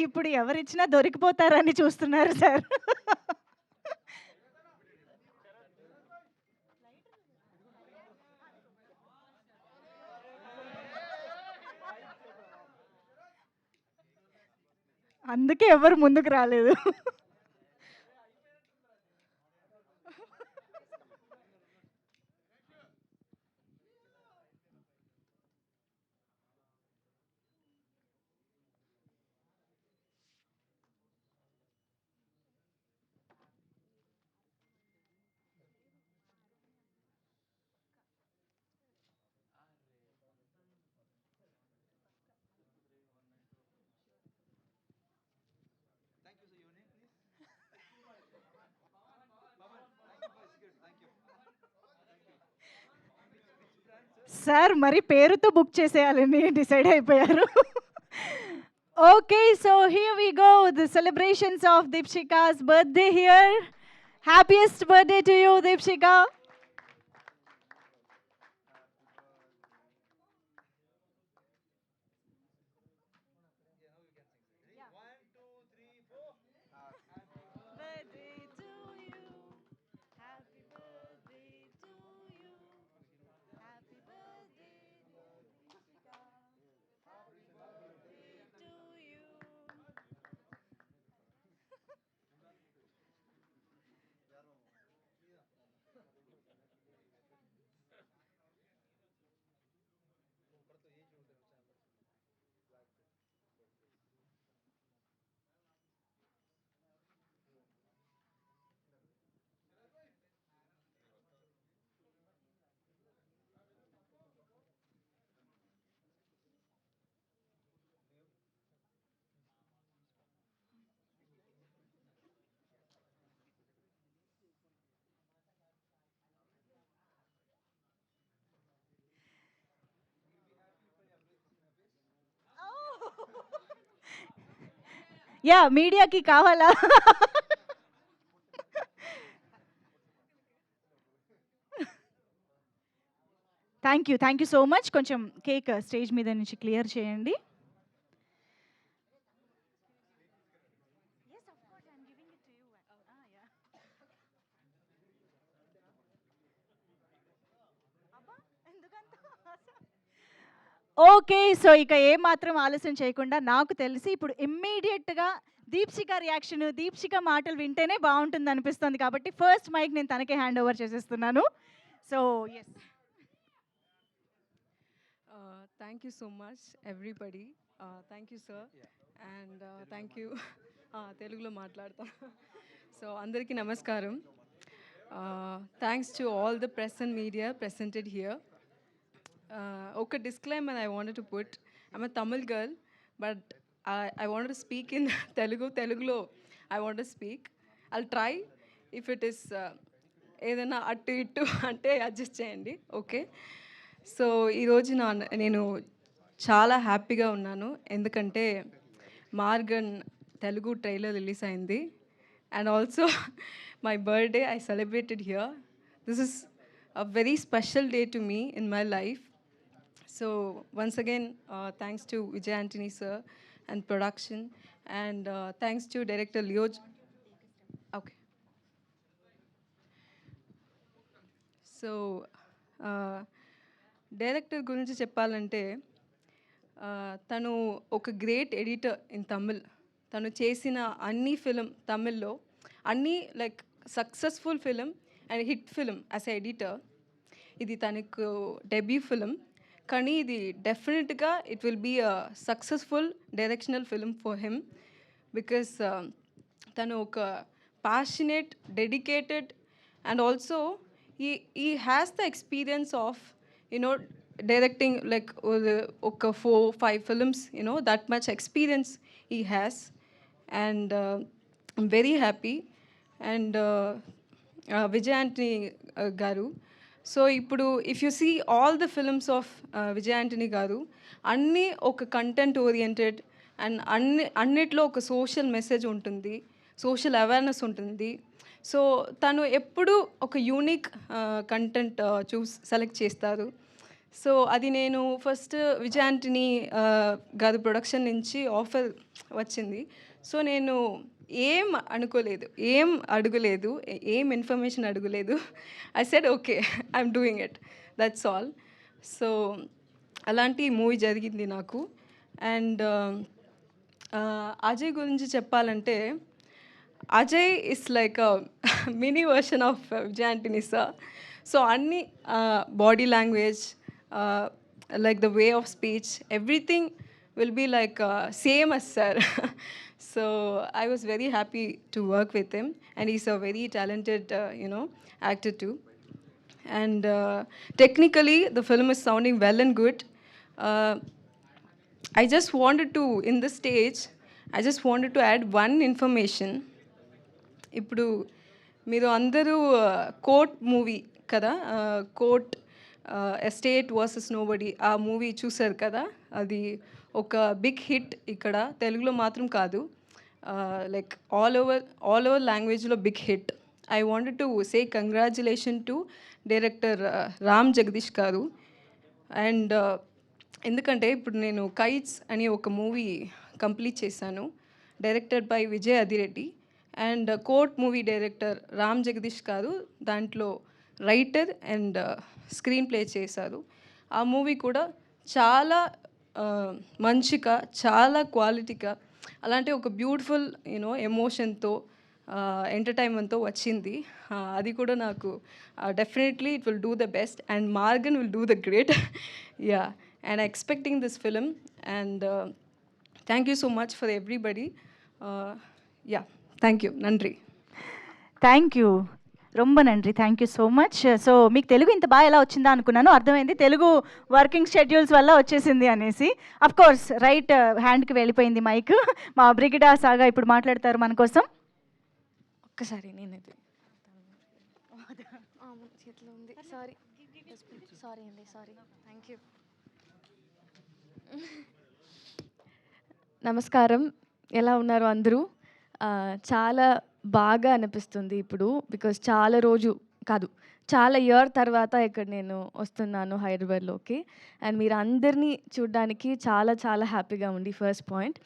ఇప్పుడు ఎవరిచ్చినా దొరికిపోతారని చూస్తున్నారు సార్. అందుకే ఎవరు ముందుకు రాలేదు. సార్ మరి పేరుతో బుక్ చేసేయాలని డిసైడ్ అయిపోయారు. Okay, so here we go the celebrations of Deepshika's birthday here. Happiest birthday to you Deepshika. Yeah మీడియాకి కావాలా? Thank you so much. కొంచెం కేక్ స్టేజ్ మీద నుంచి క్లియర్ చేయండి. ఓకే, సో ఇక ఏమాత్రం ఆలస్యం చేయకుండా నాకు తెలిసి ఇప్పుడు ఇమ్మీడియట్గా దీప్షిక రియాక్షన్, దీప్షిక మాటలు వింటేనే బాగుంటుంది అనిపిస్తుంది. కాబట్టి ఫస్ట్ మైక్ నేను తనకే హ్యాండ్ ఓవర్ చేసేస్తున్నాను. So yes. Thank you so much, everybody. Thank you, sir. And thank you. Telugulo మాట్లాడతా. So అందరికీ నమస్కారం. Thanks to all the press and media presented here. Okay, disclaimer I wanted to put. I'm a Tamil girl, but I wanted to speak in Telugu. Telugulo I want to speak. I'll try. If it is ఏదైనా అటు ఇటు అంటే adjust చేయండి. Okay. So ఈరోజు నేను చాలా హ్యాపీగా ఉన్నాను. ఎందుకంటే మార్గన్ తెలుగు ట్రైలర్ రిలీజ్ అయింది. And also my birthday I celebrated here. This is a very special day to me in my life. So once again, thanks to Vijay Antony sir and production, and thanks to director Leo. Okay. So director గురించి చెప్పాలంటే తను ఒక great editor in Tamil. తను చేసిన అన్ని film తమిళ్లో అన్నీ like successful film and hit film as a editor. ఇది తనకు డెబ్యూ ఫిలిం, కానీ ఇది డెఫినెట్గా it will be a successful directional film for him, because తను ఒక passionate, dedicated, and also he has the experience of directing like ఒక 4-5 films, that much experience he has. And I'm very happy. And Vijay Antony గారు, so ఇప్పుడు if you see all the films of Vijay Antony గారు, అన్నీ ఒక content oriented and అన్నిట్లో ఒక social message ఉంటుంది, social awareness ఉంటుంది. సో తను ఎప్పుడు ఒక యూనిక్ కంటెంట్ సెలెక్ట్ చేస్తారు. సో అది నేను ఫస్ట్ విజయ్ ఆంటనీ గారి ప్రొడక్షన్ నుంచి ఆఫర్ వచ్చింది. సో నేను ఏం అడగలేదు, ఏం ఇన్ఫర్మేషన్ అడగలేదు. I said okay, I'm doing it, that's all. So అలాంటి మూవీ జరిగింది నాకు. అండ్ అజయ్ గురించి చెప్పాలంటే, Ajay is like a mini version of Vijay Antony sir. So అన్ని body language, like the way of speech, everything will be like same as sir. So I was very happy to work with him, and he's a very talented actor too. And technically the film is sounding well and good. I just wanted to, in this stage, I just wanted to add one information. ఇప్పుడు మీరు అందరూ court movie కదా, court estate versus nobody, ఆ movie చూసారు కదా. అది ఒక big hit ఇక్కడ, తెలుగులో మాత్రం కాదు, లైక్ ఆల్ ఓవర్ లాంగ్వేజ్లో big hit. I wanted to say congratulation to director Ram Jagadeesh గారు. అండ్ ఎందుకంటే ఇప్పుడు నేను కైట్స్ అని ఒక మూవీ కంప్లీట్ చేశాను, directed by Vijay Adireddy. And Court movie director Ram Jagadeesh గారు దాంట్లో రైటర్ అండ్ స్క్రీన్ ప్లే చేశారు. ఆ మూవీ కూడా చాలా మంచిగా, చాలా క్వాలిటీగా, అలాంటి ఒక బ్యూటిఫుల్ ఎమోషన్తో, ఎంటర్టైన్మెంట్తో వచ్చింది. అది కూడా నాకు definitely it will do the best, and Maargan will do the great. Yeah, and expecting this film. And thank you so much for everybody. Yeah, thank you, నండ్రి. థ్యాంక్ యూ, రొంబ నండ్రి, thank you so much. So మీకు తెలుగు ఇంత బాగా ఎలా వచ్చిందా అనుకున్నాను, అర్థమైంది తెలుగు వర్కింగ్ షెడ్యూల్స్ వల్ల వచ్చేసింది అనేసి. అఫ్ కోర్స్ రైట్ హ్యాండ్కి వెళ్ళిపోయింది మైక్. మా బ్రిగిడా సాగా ఇప్పుడు మాట్లాడతారు మన కోసం. ఒక్కసారి నేనైతే చేతిలో ఉంది, సారీ అండి, సారీ, థ్యాంక్ యూ. నమస్కారం, ఎలా ఉన్నారు అందరూ? చాలా బాగా అనిపిస్తుంది ఇప్పుడు, బికాజ్ చాలా ఇయర్ తర్వాత ఇక్కడ నేను వస్తున్నాను హైదరాబాద్లోకి. అండ్ మీరు అందరినీ చూడడానికి చాలా చాలా హ్యాపీగా ఉంది. ఫస్ట్ పాయింట్,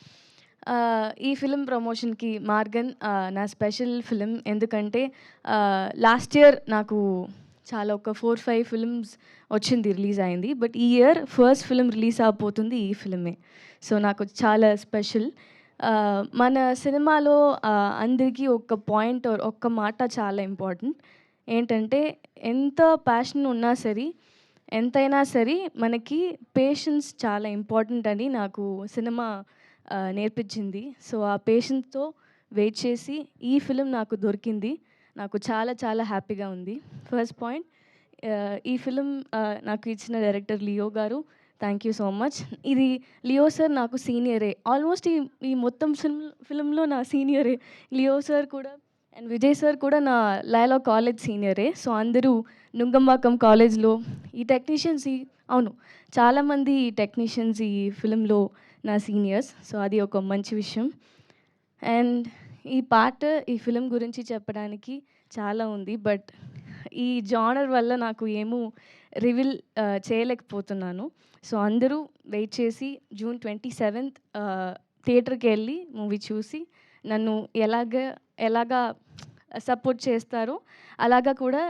ఈ ఫిలిం ప్రమోషన్కి మార్గన్ నా స్పెషల్ ఫిలిం. ఎందుకంటే లాస్ట్ ఇయర్ నాకు చాలా ఒక 4-5 ఫిల్మ్స్ వచ్చింది, రిలీజ్ అయింది. బట్ ఈ ఇయర్ ఫస్ట్ ఫిలిం రిలీజ్ అయిపోతుంది ఈ ఫిలిమే. సో నాకు చాలా స్పెషల్. మన సినిమాలో అందరికీ ఒక పాయింట్, ఒక్క మాట చాలా ఇంపార్టెంట్. ఏంటంటే ఎంత ప్యాషన్ ఉన్నా సరే, ఎంతైనా సరే, మనకి పేషెన్స్ చాలా ఇంపార్టెంట్ అని నాకు సినిమా నేర్పించింది. సో ఆ పేషెన్స్తో వెయిట్ చేసి ఈ ఫిలిం నాకు దొరికింది. నాకు చాలా చాలా హ్యాపీగా ఉంది. ఫస్ట్ పాయింట్, ఈ ఫిలిం నాకు ఇచ్చిన డైరెక్టర్ లియో గారు, థ్యాంక్ యూ సో మచ్. ఇది లియో సార్ నాకు సీనియరే, ఆల్మోస్ట్ ఈ మొత్తం ఫిల్మ్లో నా సీనియరే లియో సార్ కూడా. అండ్ విజయ్ సార్ కూడా నా లయలా కాలేజ్ సీనియరే. సో అందరూ నుంగంబాకం కాలేజ్లో ఈ టెక్నీషియన్స్ అవును, చాలామంది టెక్నీషియన్స్ ఈ ఫిలింలో నా సీనియర్స్. సో అది ఒక మంచి విషయం. అండ్ ఈ పాట ఈ ఫిలిం గురించి చెప్పడానికి చాలా ఉంది, బట్ ఈ జానర్ వల్ల నాకు ఏమూ రివీల్ చేయలేకపోతున్నాను. సో అందరూ వెయిట్ చేసి జూన్ 27th థియేటర్కి వెళ్ళి మూవీ చూసి నన్ను ఎలాగా సపోర్ట్ చేస్తారో అలాగా కూడా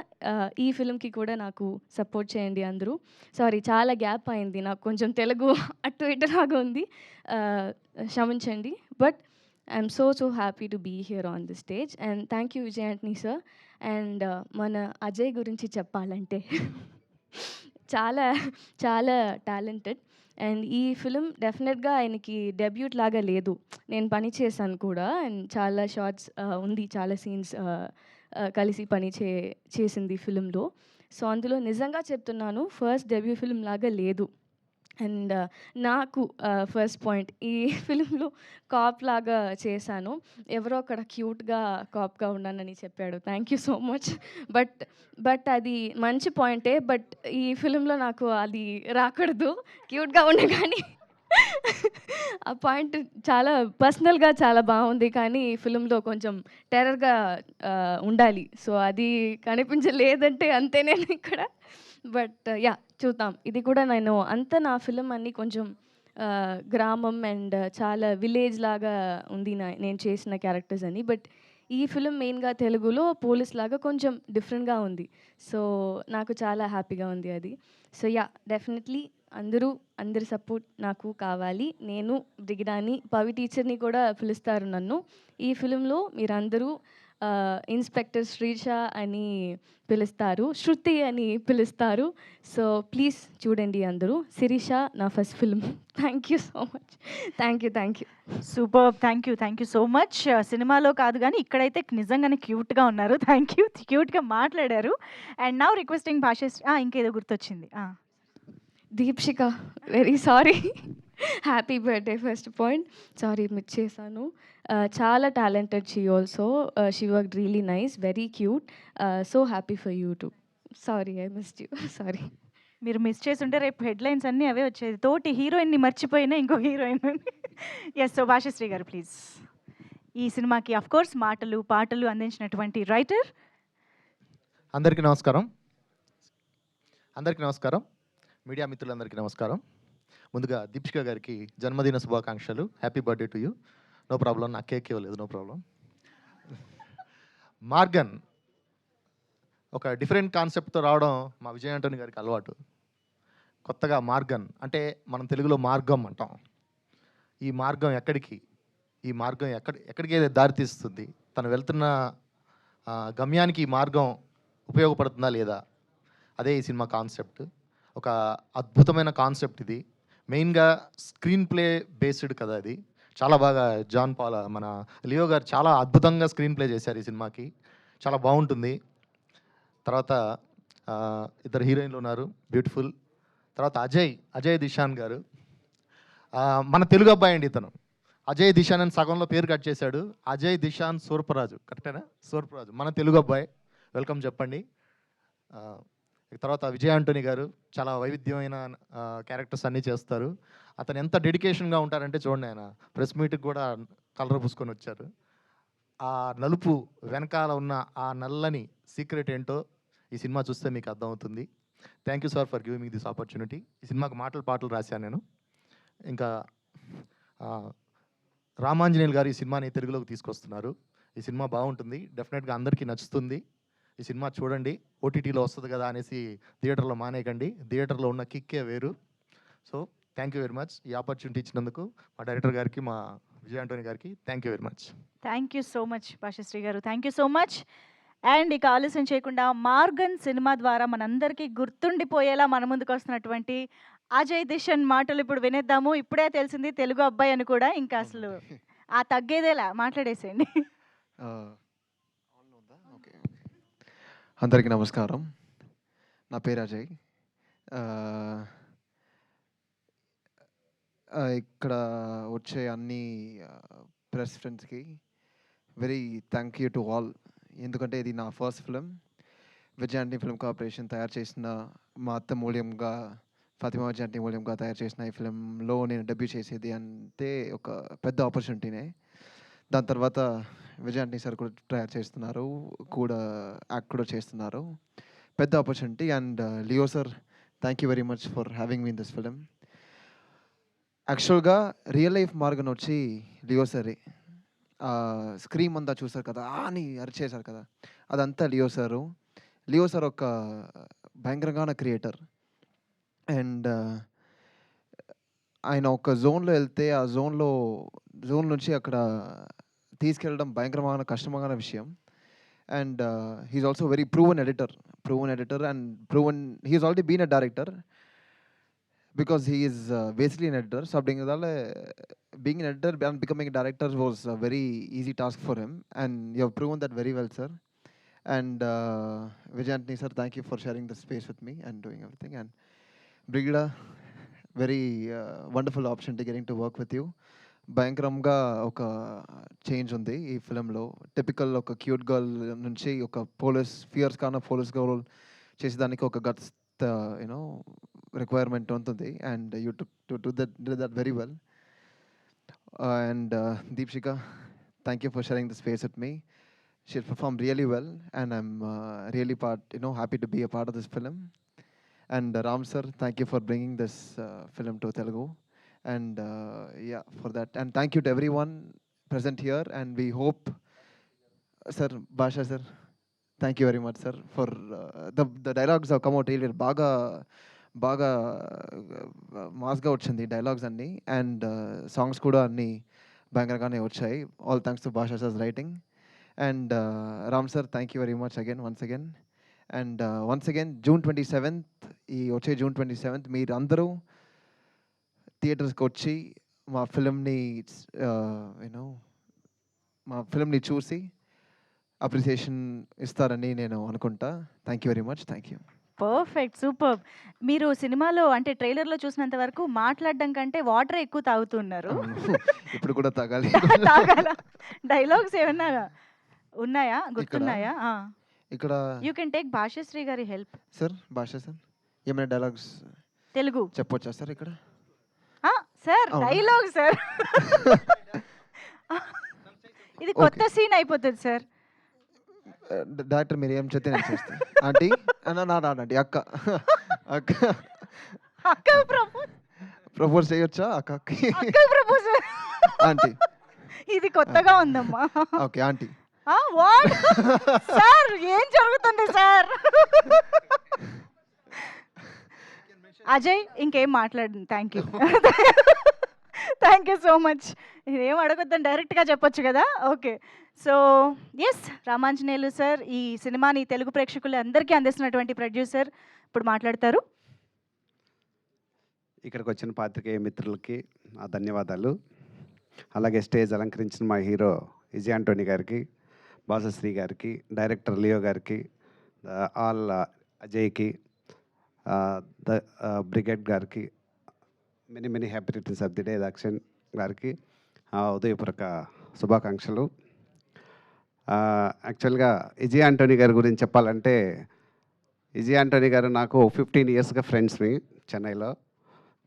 ఈ ఫిలింకి కూడా నాకు సపోర్ట్ చేయండి అందరూ. సారీ, చాలా గ్యాప్ అయింది, నాకు కొంచెం తెలుగు అటు ఇటులాగా ఉంది, క్షమించండి. But I'm so happy to be here on the stage. And thank you Vijay Antony sir. And మన అజయ్ గురించి చెప్పాలంటే చాలా చాలా టాలెంటెడ్. అండ్ ఈ ఫిలిం డెఫినెట్గా ఆయనకి డెబ్యూట్ లాగా లేదు, నేను పని చేశాను కూడా. అండ్ చాలా షార్ట్స్ ఉంది, చాలా సీన్స్ కలిసి చేసింది ఫిలింలో. సో అందులో నిజంగా చెప్తున్నాను, ఫస్ట్ డెబ్యూ ఫిలిం లాగా లేదు. అండ్ నాకు ఫస్ట్ పాయింట్, ఈ ఫిలింలో కాప్ లాగా చేశాను. ఎవరో అక్కడ క్యూట్గా కాప్గా ఉన్నానని చెప్పాడు, thank you so much. But అది మంచి పాయింటే, బట్ ఈ ఫిలింలో నాకు అది రాకూడదు, క్యూట్గా ఉండే. కానీ ఆ పాయింట్ చాలా పర్సనల్గా చాలా బాగుంది, కానీ ఈ ఫిలింలో కొంచెం టెర్రర్గా ఉండాలి. సో అది కనిపించలేదంటే అంతే నేను ఇక్కడ. బట్ యా, చూద్దాం. ఇది కూడా నేను నా ఫిలిం అన్నీ కొంచెం గ్రామం అండ్ చాలా విలేజ్ లాగా ఉంది నేను చేసిన క్యారెక్టర్స్ అని. బట్ ఈ ఫిలిం మెయిన్గా తెలుగులో పోలీస్ లాగా కొంచెం డిఫరెంట్గా ఉంది. సో నాకు చాలా హ్యాపీగా ఉంది అది. సో యా, డెఫినెట్లీ అందరి సపోర్ట్ నాకు కావాలి. నేను బ్రిగిడాని, పవి టీచర్ని కూడా పిలుస్తారు నన్ను. ఈ ఫిలింలో మీరందరూ ఇన్స్పెక్టర్ శ్రీష అని పిలుస్తారు, శృతి అని పిలుస్తారు. సో ప్లీజ్ చూడండి అందరూ. శిరీష నా first film. Thank you so much. Thank you. Super, thank you so much. సినిమాలో కాదు కానీ ఇక్కడైతే నిజంగానే క్యూట్గా ఉన్నారు. థ్యాంక్ యూ, క్యూట్గా మాట్లాడారు. అండ్ నౌ రిక్వెస్టింగ్ భాష, ఇంకేదో గుర్తొచ్చింది. Deepshika, very sorry. Happy birthday first point. Sorry miss చేశాను. చాలా talented she also. She work really nice, very cute. So happy for you to. Sorry I missed you, sorry. మీరు miss చేస్తుంటే రేపు headlines అన్నీ అవే వచ్చేది, తోటి హీరోయిన్ని మర్చిపోయినా ఇంకో హీరోయిన్. ఎస్, సో భాషశ్రీ గారు ప్లీజ్. ఈ సినిమాకి అఫ్ కోర్స్ మాటలు పాటలు అందించినటువంటి రైటర్. అందరికీ నమస్కారం. మీడియా మిత్రులందరికీ నమస్కారం. ముందుగా దీప్షిక గారికి జన్మదిన శుభాకాంక్షలు. Happy birthday to you. No problem, నాకు కేక్ ఇవ్వలేదు, నో ప్రాబ్లం. మార్గన్ ఒక డిఫరెంట్ కాన్సెప్ట్తో రావడం మా విజయ్ ఆంటోనీ గారికి అలవాటు. కొత్తగా మార్గన్ అంటే మనం తెలుగులో మార్గం అంటాం. ఈ మార్గం ఎక్కడికి ఎక్కడికి దారితీస్తుంది, తను వెళ్తున్న గమ్యానికి ఈ మార్గం ఉపయోగపడుతుందా లేదా, అదే ఈ సినిమా కాన్సెప్ట్. ఒక అద్భుతమైన కాన్సెప్ట్ ఇది. మెయిన్గా స్క్రీన్ ప్లే బేస్డ్ కదా అది. చాలా బాగా జాన్ పాల్, మన లియో గారు చాలా అద్భుతంగా స్క్రీన్ ప్లే చేశారు ఈ సినిమాకి. చాలా బాగుంటుంది. తర్వాత ఇద్దరు హీరోయిన్లు ఉన్నారు, బ్యూటిఫుల్. తర్వాత అజయ్ దిశాన్ గారు, మన తెలుగు అబ్బాయి అండి ఇతను. అజయ్ దిశాన్ అని సగంలో పేరు కట్ చేశాడు. అజయ్ దిశాన్ సూర్పరాజు, కరెక్టేనా? సూర్పరాజు మన తెలుగు అబ్బాయి, వెల్కమ్ చెప్పండి. తర్వాత విజయ్ ఆంటోనీ గారు చాలా వైవిధ్యమైన క్యారెక్టర్స్ అన్నీ చేస్తారు. అతను ఎంత డెడికేషన్గా ఉంటారంటే చూడండి, ఆయన ప్రెస్ మీట్కి కూడా కలర్ పూసుకొని వచ్చారు. ఆ నలుపు వెనకాల ఉన్న ఆ నల్లని సీక్రెట్ ఏంటో ఈ సినిమా చూస్తే మీకు అర్థమవుతుంది. Thank you sir for giving me this opportunity. ఈ సినిమాకి పాటలు రాశాను నేను. ఇంకా రామాంజనేయులు గారు ఈ సినిమాని తెలుగులోకి తీసుకొస్తున్నారు. ఈ సినిమా బాగుంటుంది, డెఫినెట్గా అందరికీ నచ్చుతుంది. ఈ సినిమా చూడండి. ఓటీటీలో వస్తుంది కదా అనేసి థియేటర్లో మానేయకండి, థియేటర్లో ఉన్న కిక్కే వేరు. So thank you very much. ఈ ఆపర్చునిటీ ఇచ్చినందుకు మా డైరెక్టర్ గారికి, మా విజయ్ ఆంటోనీ గారికి thank you very much. Thank you so much Bhashashree garu, thank you so much. And ఇక ఆలస్యం చేయకుండా మార్గన్ సినిమా ద్వారా మనందరికీ గుర్తుండిపోయేలా మన ముందుకు వస్తున్నటువంటి అజయ్ దిశాన్ మాటలు ఇప్పుడు వినేద్దాము. ఇప్పుడే తెలిసింది తెలుగు అబ్బాయి అని కూడా, ఇంకా అసలు ఆ తగ్గేదేలా మాట్లాడేసేయండి. అందరికీ నమస్కారం. నా పేరు అజయ్. ఇక్కడ వచ్చే అన్ని ప్రెస్ ఫ్రెండ్స్కి very thank you to all. ఎందుకంటే ఇది నా first film. Vijay Antony film corporation తయారు చేసిన మా అత్త మూల్యంగా ఫాతిమా విజయ్ ఆంటనీ మూల్యంగా తయారు చేసిన ఈ ఫిలింలో నేను డెబ్యూ చేసేది అంటే ఒక పెద్ద ఆపర్చునిటీనే. దాని తర్వాత విజయ్ ఆంటనీ సార్ కూడా తయారు చేస్తున్నారు, కూడా యాక్ట్ కూడా చేస్తున్నారు. పెద్ద opportunity. And Leo sir, thank you very much for having me in this film. యాక్చువల్గా రియల్ లైఫ్ మార్గన్ వచ్చి లియో సరే. స్క్రీమ్ అంతా చూసారు కదా, అని అరిచేశారు కదా, అదంతా లియో సారు. లియో సార్ ఒక భయంకరంగా క్రియేటర్. అండ్ ఆయన ఒక జోన్లో వెళ్తే ఆ జోన్ నుంచి అక్కడ తీసుకెళ్ళడం భయంకరమైన కష్టమైన విషయం. And he's also very proven editor and he's already been a director because he is basically an editor. So being an editor and becoming a director was a very easy task for him, and you have proven that very well, sir. And Vijay Antony sir, thank you for sharing the space with me and doing everything. And Brigida, very wonderful opportunity getting to work with you. భయంకరంగా ఒక change ఉంది ఈ ఫిలింలో. Typical ఒక cute girl నుంచి ఒక fears కాన police girl చేసేదానికి ఒక గట్స్ యూనో రిక్వైర్మెంట్ ఉంటుంది. And you did that very well. And Deepshika, thank you for sharing the space with me. She performed really well, and I'm really happy to be a part of this film. And Ram sir, thank you for bringing this film to Telugu. And yeah, for that. And thank you to everyone present here. And we hope, sir, Basha sir, thank you very much, sir, for the dialogues have come out really బాగా మాస్గా వచ్చింది dialogues అన్నీ. And songs కూడా అన్నీ భయంకరంగానే వచ్చాయి. All thanks to Bhasha sir's writing. And Ram sir, thank you very much once again. And once again June 27th, ఈ వచ్చే June 27th మీరు అందరూ థియేటర్స్కి వచ్చి మా ఫిలింని చూసి అప్రిసియేషన్ ఇస్తారని నేను అనుకుంటా. Thank you very much. Thank you. Perfect, super. మీరు సినిమాలో అంటే ట్రైలర్లో చూసినంత వరకు మాట్లాడడం కంటే వాటర్ ఎక్కువ తాగుతున్నారు. ఇప్పుడు కూడా తాగాలి. తాగాల. డైలాగ్స్ ఏమన్నా ఉన్నాయా, గుర్తున్నాయా? ఇక్కడ యూ కెన్ టేక్ భాష్యశ్రీ గారి హెల్ప్. సార్, భాష సార్, ఏమైనా డైలాగ్స్ తెలుగు చెప్పొచ్చా సార్ ఇక్కడ? సార్ డైలాగ్ సార్, ఇది కొత్త సీన్ అయిపోతుంది సార్. డైరెక్టర్ మీరు ఏం చెప్తే నేను చేస్తాను. ఆంటీ ఆంటీ అక్క ప్రపోజ్ చేయొచ్చా అక్కకి? ఆంటీ ఇది కొత్తగా ఉందమ్మా. Okay aunty. సార్ ఏం జరుగుతుంది సార్? అజయ్ ఇంకేం మాట్లాడు. Thank you, thank you so much. ఏం అడగొద్దని డైరెక్ట్గా చెప్పొచ్చు కదా. Okay, so yes, Ramanjaneyulu sir ఈ సినిమాని తెలుగు ప్రేక్షకులు అందరికీ అందిస్తున్నటువంటి ప్రొడ్యూసర్ ఇప్పుడు మాట్లాడతారు. ఇక్కడికి వచ్చిన పాత్రికేయ మిత్రులకి నా ధన్యవాదాలు. అలాగే స్టేజ్ అలంకరించిన మా హీరో విజయ్ ఆంటోనీ గారికి, భాషశ్రీ గారికి, డైరెక్టర్ లియో గారికి, ఆల్ అజయ్కి, ద బ్రిగేడ్ గారికి, many happy returns of the day దక్షిణ్ గారికి ఉదయపూర్వక శుభాకాంక్షలు. యాక్చువల్గా విజయ్ ఆంటోనీ గారి గురించి చెప్పాలంటే, విజయ్ ఆంటోనీ గారు నాకు 15 yearsగా ఫ్రెండ్స్ని చెన్నైలో.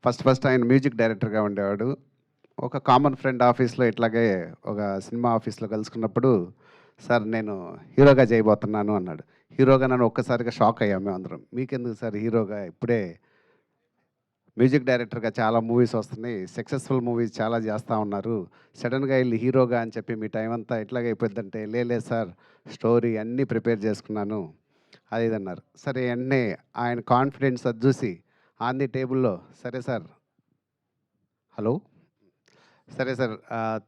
ఫస్ట్ ఆయన మ్యూజిక్ డైరెక్టర్గా ఉండేవాడు. ఒక కామన్ ఫ్రెండ్ ఆఫీస్లో ఇట్లాగే ఒక సినిమా ఆఫీస్లో కలుసుకున్నప్పుడు, సార్ నేను హీరోగా చేయబోతున్నాను అన్నాడు. హీరోగా నన్ను ఒక్కసారిగా షాక్ అయ్యాము మేము అందరం. మీకెందుకు సార్ హీరోగా, ఇప్పుడే మ్యూజిక్ డైరెక్టర్గా చాలా మూవీస్ వస్తున్నాయి, సక్సెస్ఫుల్ మూవీస్ చాలా చేస్తూ ఉన్నారు, సడన్గా వెళ్ళి హీరోగా అని చెప్పి మీ టైం అంతా ఎట్లాగ అయిపోద్దంటే, లేదు సార్ స్టోరీ అన్నీ ప్రిపేర్ చేసుకున్నాను అది ఇది అన్నారు. సరే వెంటనే ఆయన కాన్ఫిడెన్స్ అది చూసి ఆన్ ది టేబుల్లో, సరే సార్, హలో, సరే సార్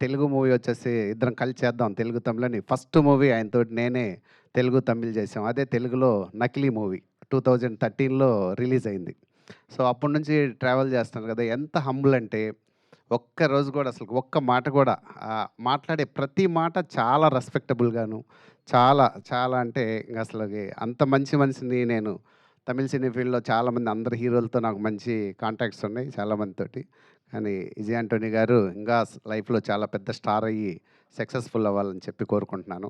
తెలుగు మూవీ వచ్చేసి ఇద్దరం కలిసి చేద్దాం తెలుగు తమిళని. ఫస్ట్ మూవీ ఆయనతో నేనే తెలుగు తమిళ్ చేసాం. అదే తెలుగులో నకిలీ మూవీ 2013లో రిలీజ్ అయింది. సో అప్పటి నుంచి ట్రావెల్ చేస్తాను కదా. ఎంత హంబుల్ అంటే ఒక్క రోజు కూడా అసలు ఒక్క మాట కూడా మాట్లాడే ప్రతి మాట చాలా రెస్పెక్టబుల్గాను, చాలా అంటే ఇంకా అసలు అంత మంచి మనిషిని నేను తమిళ సినీ ఫీల్డ్లో చాలామంది అందరు హీరోలతో నాకు మంచి కాంటాక్ట్స్ ఉన్నాయి చాలామందితోటి. కానీ విజయ్ ఆంటోనీ గారు ఇంకా లైఫ్లో చాలా పెద్ద స్టార్ అయ్యి సక్సెస్ఫుల్ అవ్వాలని చెప్పి కోరుకుంటున్నాను.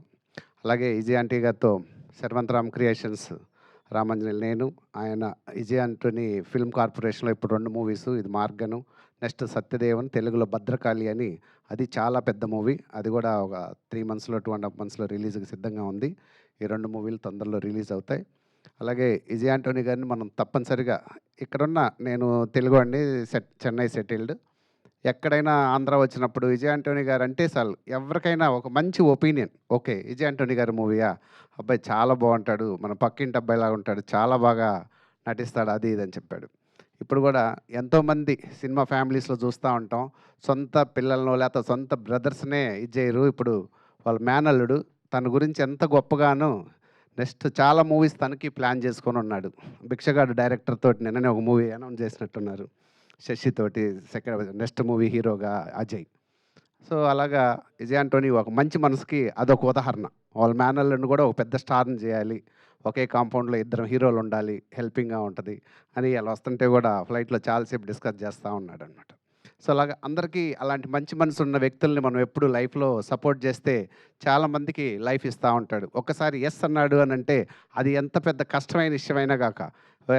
అలాగే విజయ్ ఆంటీ గారితో శర్వంతరామ్ క్రియేషన్స్ రామాంజనేయులు నేను, ఆయన విజయ్ ఆంటోనీ ఫిల్మ్ కార్పొరేషన్లో ఇప్పుడు 2 మూవీస్, ఇది మార్గను, నెక్స్ట్ సత్యదేవన్, తెలుగులో భద్రకాళి అని, అది చాలా పెద్ద మూవీ, అది కూడా ఒక 3 మంత్స్లో 2.5 మంత్స్లో రిలీజ్కి సిద్ధంగా ఉంది. ఈ 2 మూవీలు తొందరలో రిలీజ్ అవుతాయి. అలాగే విజయ్ ఆంటోనీ గారిని మనం తప్పనిసరిగా, ఇక్కడున్న నేను తెలుగు అండి, చెన్నై సెటిల్డ్, ఎక్కడైనా ఆంధ్ర వచ్చినప్పుడు విజయ్ ఆంటోనీ గారు అంటే చాలు ఎవరికైనా ఒక మంచి ఒపీనియన్, ఓకే విజయ్ ఆంటోనీ గారి మూవీయా, అబ్బాయి చాలా బాగుంటాడు, మన పక్కింటి అబ్బాయిలాగా ఉంటాడు, చాలా బాగా నటిస్తాడు, అది ఇది అని చెప్పాడు. ఇప్పుడు కూడా ఎంతోమంది సినిమా ఫ్యామిలీస్లో చూస్తూ ఉంటాం, సొంత పిల్లలను లేకపోతే సొంత బ్రదర్స్నే ఇది చేయరు, ఇప్పుడు వాళ్ళ మేనల్లుడు తన గురించి ఎంత గొప్పగానో నెక్స్ట్ చాలా మూవీస్ తనకి ప్లాన్ చేసుకొని ఉన్నాడు. భిక్షగాడు డైరెక్టర్ తోటి నిన్ననే ఒక మూవీ అనౌన్స్ చేసినట్టున్నారు, శశితోటి నెక్స్ట్ మూవీ హీరోగా అజయ్. సో అలాగా విజయ్ ఆంటోనీ ఒక మంచి మనసుకి అదొక ఉదాహరణ. వాళ్ళ మేనల్ని కూడా ఒక పెద్ద స్టార్ని చేయాలి, ఒకే కాంపౌండ్లో 2 హీరోలు ఉండాలి, హెల్పింగ్గా ఉంటుంది అని అలా వస్తుంటే కూడా ఫ్లైట్లో చాలాసేపు డిస్కస్ చేస్తూ ఉన్నాడు అనమాట. సో అలాగా అందరికీ అలాంటి మంచి మనసు ఉన్న వ్యక్తుల్ని మనం ఎప్పుడు లైఫ్లో సపోర్ట్ చేస్తే చాలామందికి లైఫ్ ఇస్తూ ఉంటాడు. ఒక్కసారి ఎస్ అన్నాడు అని అంటే అది ఎంత పెద్ద కష్టమైన విషయమైనా కాక,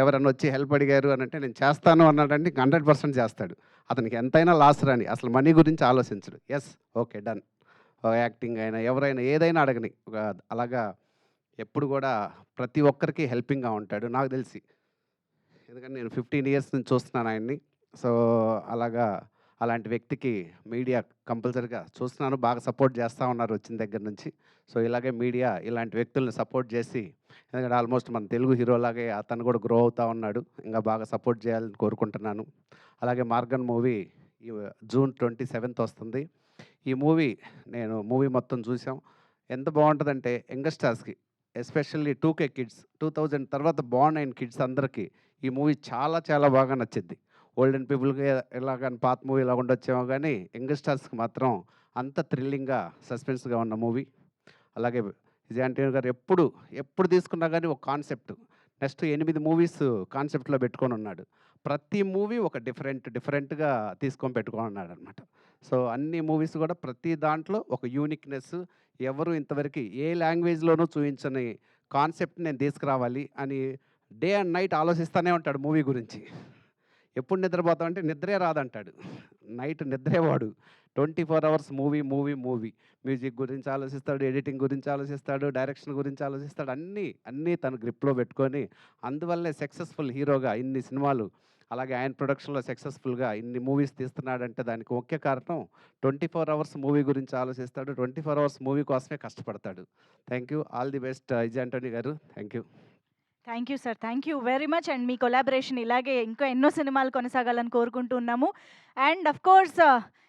ఎవరన్నా వచ్చి హెల్ప్ అడిగారు అని అంటే నేను చేస్తాను అన్నాడంటే 100% చేస్తాడు. అతనికి ఎంతైనా లాస్ రాని, అసలు మనీ గురించి ఆలోచించడు, ఎస్ ఓకే డన్, యాక్టింగ్ అయినా ఎవరైనా ఏదైనా అడగని, అలాగా ఎప్పుడు కూడా ప్రతి ఒక్కరికి హెల్పింగ్గా ఉంటాడు నాకు తెలిసి. ఎందుకంటే నేను 15 ఇయర్స్ నుంచి చూస్తున్నాను ఆయన్ని. సో అలాగా అలాంటి వ్యక్తికి మీడియా కంపల్సరీగా చూస్తున్నాను, బాగా సపోర్ట్ చేస్తూ ఉన్నారు వచ్చిన దగ్గర నుంచి. సో ఇలాగే మీడియా ఇలాంటి వ్యక్తుల్ని సపోర్ట్ చేసి, ఎందుకంటే ఆల్మోస్ట్ మన తెలుగు హీరోలాగే అతను కూడా గ్రో అవుతూ ఉన్నాడు, ఇంకా బాగా సపోర్ట్ చేయాలని కోరుకుంటున్నాను. అలాగే మార్గన్ మూవీ జూన్ 27th వస్తుంది. ఈ మూవీ నేను మొత్తం చూసాం, ఎంత బాగుంటుందంటే యంగస్టర్స్కి, ఎస్పెషల్లీ 2K కిడ్స్, 2000 తర్వాత బార్న్ అయిన కిడ్స్ అందరికీ ఈ మూవీ చాలా చాలా బాగా నచ్చింది. ఓల్డెన్ పీపుల్కి ఎలాగని పాత మూవీ ఇలా ఉండొచ్చేమో కానీ యంగ్స్టర్స్కి మాత్రం అంత థ్రిల్లింగ్గా సస్పెన్స్గా ఉన్న మూవీ. అలాగే విజయ్ ఆంటోనీ గారు ఎప్పుడు తీసుకున్నా కానీ ఒక కాన్సెప్ట్, నెక్స్ట్ 8 మూవీస్ కాన్సెప్ట్లో పెట్టుకొని ఉన్నాడు. ప్రతి మూవీ ఒక డిఫరెంట్గా తీసుకొని పెట్టుకొని ఉన్నాడు అనమాట. సో అన్ని మూవీస్ కూడా ప్రతి దాంట్లో ఒక యూనిక్నెస్, ఎవరు ఇంతవరకు ఏ లాంగ్వేజ్లోనూ చూపించని కాన్సెప్ట్ నేను తీసుకురావాలి అని డే అండ్ నైట్ ఆలోచిస్తూనే ఉంటాడు మూవీ గురించి. ఎప్పుడు నిద్రపోతాం అంటే నిద్రే రాదంటాడు, నైట్ నిద్రేవాడు, 24 hours మూవీ. మ్యూజిక్ గురించి ఆలోచిస్తాడు, ఎడిటింగ్ గురించి ఆలోచిస్తాడు, డైరెక్షన్ గురించి ఆలోచిస్తాడు, అన్నీ తన గ్రిప్లో పెట్టుకొని అందువల్లే సక్సెస్ఫుల్ హీరోగా ఇన్ని సినిమాలు, అలాగే ఆయన ప్రొడక్షన్లో సక్సెస్ఫుల్గా ఇన్ని మూవీస్ తీస్తున్నాడంటే దానికి ముఖ్య కారణం 24 hours మూవీ గురించి ఆలోచిస్తాడు, 24 hours మూవీ కోసమే కష్టపడతాడు. Thank you, all the best Vijay Antony garu, thank you. Thank you sir, thank you very much. And మీ కొలాబరేషన్ ఇలాగే ఇంకా ఎన్నో సినిమాలు కొనసాగాలని కోరుకుంటున్నాము. అండ్ అఫ్ కోర్స్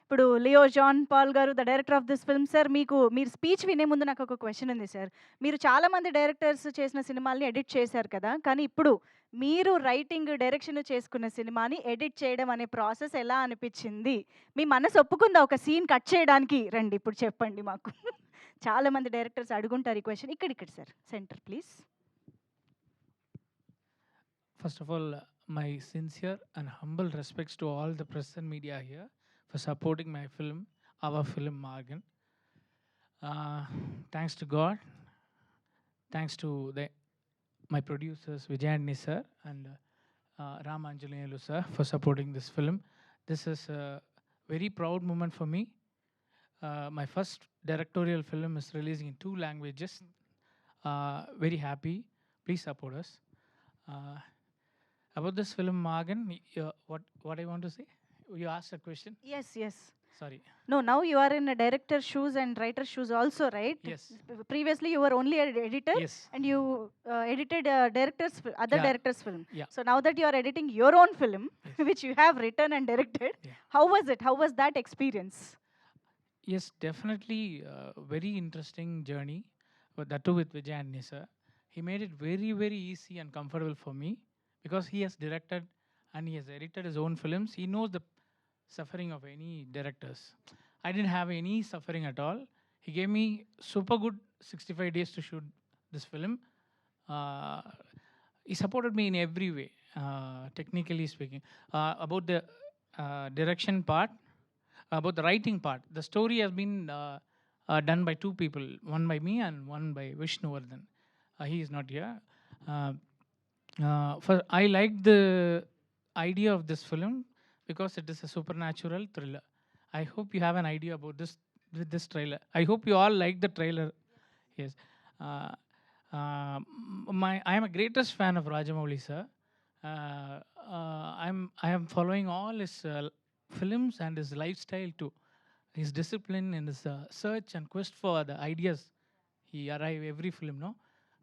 ఇప్పుడు Leo John Paul garu, the director of this film. Sir మీరు స్పీచ్ వినే ముందు నాకు ఒక క్వశ్చన్ ఉంది సార్. మీరు చాలామంది డైరెక్టర్స్ చేసిన సినిమాల్ని ఎడిట్ చేశారు కదా, కానీ ఇప్పుడు మీరు రైటింగ్ డైరెక్షన్ చేసుకున్న సినిమాని ఎడిట్ చేయడం అనే ప్రాసెస్ ఎలా అనిపించింది? మీ మనసు ఒప్పుకుందా ఒక సీన్ కట్ చేయడానికి? రండి ఇప్పుడు చెప్పండి మాకు. చాలామంది డైరెక్టర్స్ అడుగుంటారు ఈ క్వశ్చన్. ఇక్కడ sir centre please. First of all, my sincere and humble respects to all the press and media here for supporting my film, our film Margan. Thanks to God, thanks to my producers Vijay Antony sir and Ram Anjaneyalu sir for supporting this film. This is a very proud moment for me. My first directorial film is releasing in 2 languages. Very happy. Please support us. About this film, Margan, what I want to say? You asked a question? Yes. Sorry. No, now you are in a director's shoes and writer's shoes also, right? Yes. Previously, you were only an editor. Yes. And you edited other Yeah. director's film. Yeah. So now that you are editing your own film, which you have written and directed, Yeah. how was it? How was that experience? Yes, definitely very interesting journey, but that too with Vijay Antony sir. He made it very, very easy and comfortable for me because he has directed and he has edited his own films. He knows the suffering of any directors. I didn't have any suffering at all. He gave me super good 65 days to shoot this film. He supported me in every way, technically speaking. About the direction part, about the writing part, the story has been done by two people, one by me and one by Vishnuvardhan. He is not here. I like the idea of this film because it is a supernatural thriller. I hope you have an idea about this with this trailer. I hope you all like the trailer. Yes. I am a greatest fan of Rajamouli sir. I am following all his films and his lifestyle too. His discipline and his search and quest for the ideas. He arrive every film, no?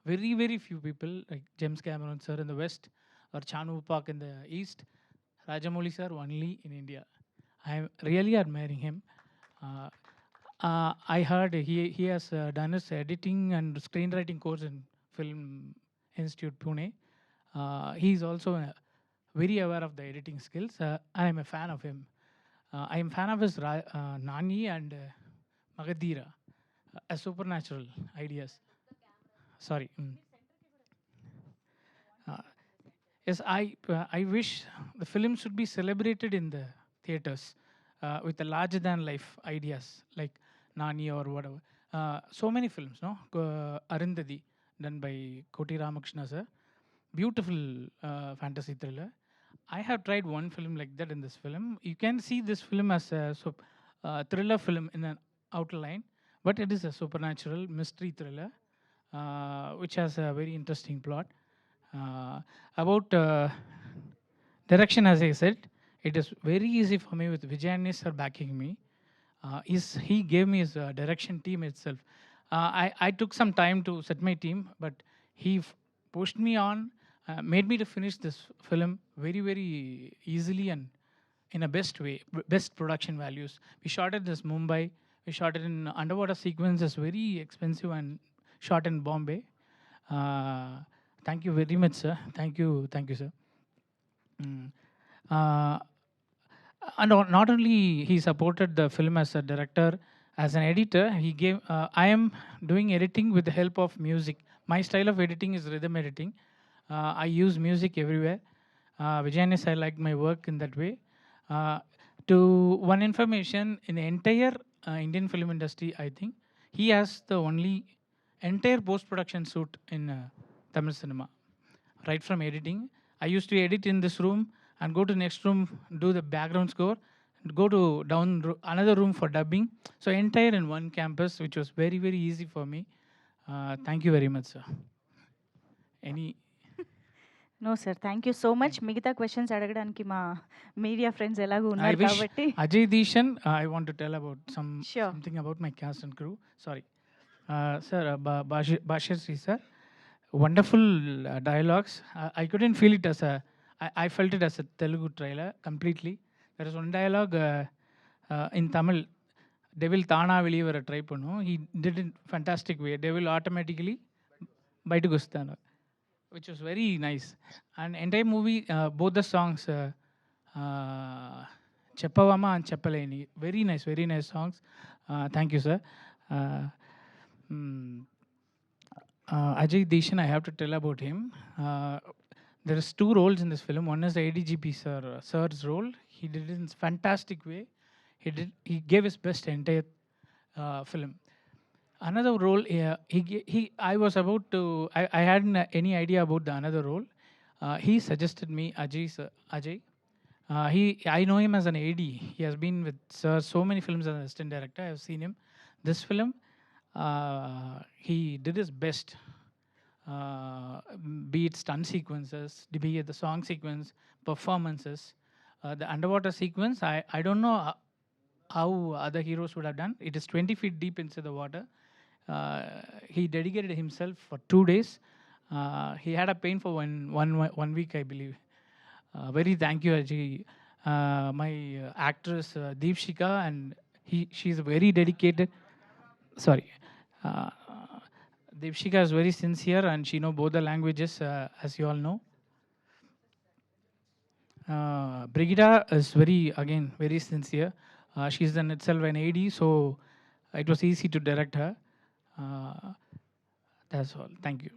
Very, very few people like James Cameron sir in the West or Chanu Park in the East. Rajamouli sir only in India. I am really admiring him. I heard he has done his editing and screenwriting course in Film Institute Pune. He is also very aware of the editing skills. I am a fan of him. I am fan of his Nani and Magadira, supernatural ideas. Sorry. Yes, I wish the film should be celebrated in the theaters with the larger than life ideas like Nani or whatever. So many films, no? Arundhati, done by Koti Ramakrishna sir. Beautiful fantasy thriller. I have tried one film like that in this film. You can see this film as a thriller film in an outline, but it is a supernatural mystery thriller, which has a very interesting plot. About direction, as I said, it is very easy for me with Vijay sir backing me. He gave me his direction team itself. I took some time to set my team, but he pushed me on, made me to finish this film very, very easily and in a best way, best production values. We shot it this Mumbai. We shot it in underwater sequences, very expensive and shot in Bombay. Thank you very much, sir. Thank you, sir. And not only he supported the film as a director, as an editor, he gave. I am doing editing with the help of music. My style of editing is rhythm editing. I use music everywhere. Vijay, I like my work in that way. To one information, in the entire Indian film industry, I think he has the only entire post-production suite in Tamil cinema. Right from editing, I used to edit in this room and go to next room, do the background score, go to another room for dubbing. So entire in one campus, which was very, very easy for me. Thank you very much, sir. Any? No, sir. Thank you so much. మిగతా questions అడగడానికి మా media friends ఎలాగో I ఉన్నారు wish కాబట్టి Ajay Deeshan, I want to tell about Sure. something about my cast and crew. Sorry. Sir, Bashir Sri, sir. Wonderful dialogues. I couldn't feel it as I felt it as a Telugu trailer completely. There is one dialogue in Tamil. Devil Tana Velivar try pannu. He did it in fantastic way. Devil automatically బయటకు వస్తాను, which was very nice. And entire movie, both the songs, Cheppavama and Cheppaleni, very nice songs. Thank you, sir. Ajay Deeshan, I have to tell about him. There is two roles in this film. One is the ADGP sir's role. He did it in a fantastic way. He gave his best entire film. Another role, I was about to, I hadn't any idea about the another role. He suggested me Ajay. I know him as an AD. He has been with so many films as an assistant director. I have seen him. This film, he did his best. Be it stunt sequences, be it the song sequence, performances, the underwater sequence. I don't know how other heroes would have done. It is 20 feet deep inside the water. He dedicated himself for 2 days. He had a pain for one week, I believe. Very thank you, Ajay. My actress Deepshika, and she's very dedicated. Sorry. Deepshika is very sincere and she knows both the languages, as you all know. Brigida is very sincere. She's in itself an AD, so it was easy to direct her. That's all. Thank you.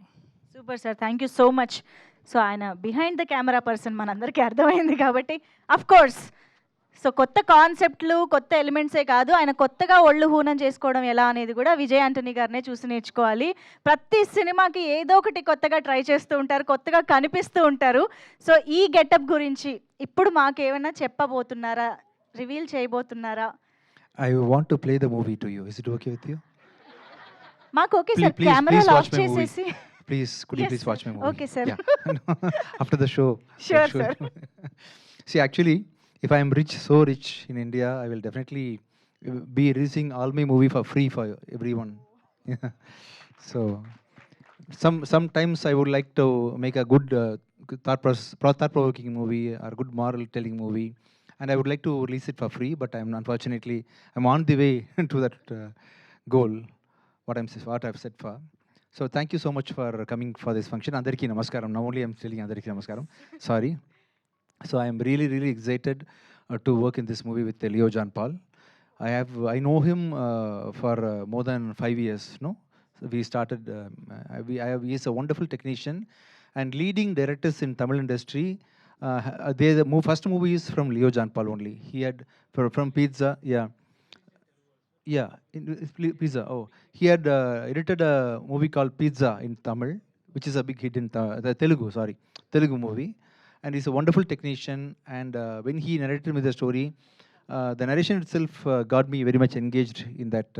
Super sir, thank you so much. So ఆయన behind the camera person మనందరికీ అర్థమైంది కాబట్టి of course so కొత్త కాన్సెప్ట్లు, కొత్త ఎలిమెంట్సే కాదు, ఆయన కొత్తగా ఒళ్ళు హూనం చేసుకోవడం ఎలా అనేది కూడా విజయ్ ఆంటనీ గారినే చూసి నేర్చుకోవాలి. ప్రతి సినిమాకి ఏదో ఒకటి కొత్తగా ట్రై చేస్తూ ఉంటారు, కొత్తగా కనిపిస్తూ ఉంటారు. సో ఈ గెటప్ గురించి ఇప్పుడు మాకేమైనా చెప్పబోతున్నారా, reveal చేయబోతున్నారా? I want to play the movie to you. Is it okay with you? మాకు ఓకే సార్, కెమెరాలు ఆఫ్ watch my movie. చేసేసి. Please, could you Yes, please sir. watch my movie? Okay, sir. Yeah. After the show. Sure, sir. See, actually, if I am rich, so rich in India, I will definitely be releasing all my movie for free for everyone. So, sometimes I would like to make a good thought-provoking movie or good moral-telling movie, and I would like to release it for free. But unfortunately, I'm on the way to that goal. What I've set for. So thank you so much for coming for this function. Andariki namaskaram. Now only I'm telling Andariki namaskaram. Sorry. So I am really, really excited to work in this movie with Leo John Paul. I know him for more than 5 years. No, so we started. He is a wonderful technician and leading directors in Tamil industry. First movie is from Leo John Paul only. He had from Pizza. Yeah, Pizza. Oh, he had edited a movie called Pizza in Tamil, which is a big hit in the Telugu movie. And he's a wonderful technician. And when he narrated me the story, the narration itself got me very much engaged in that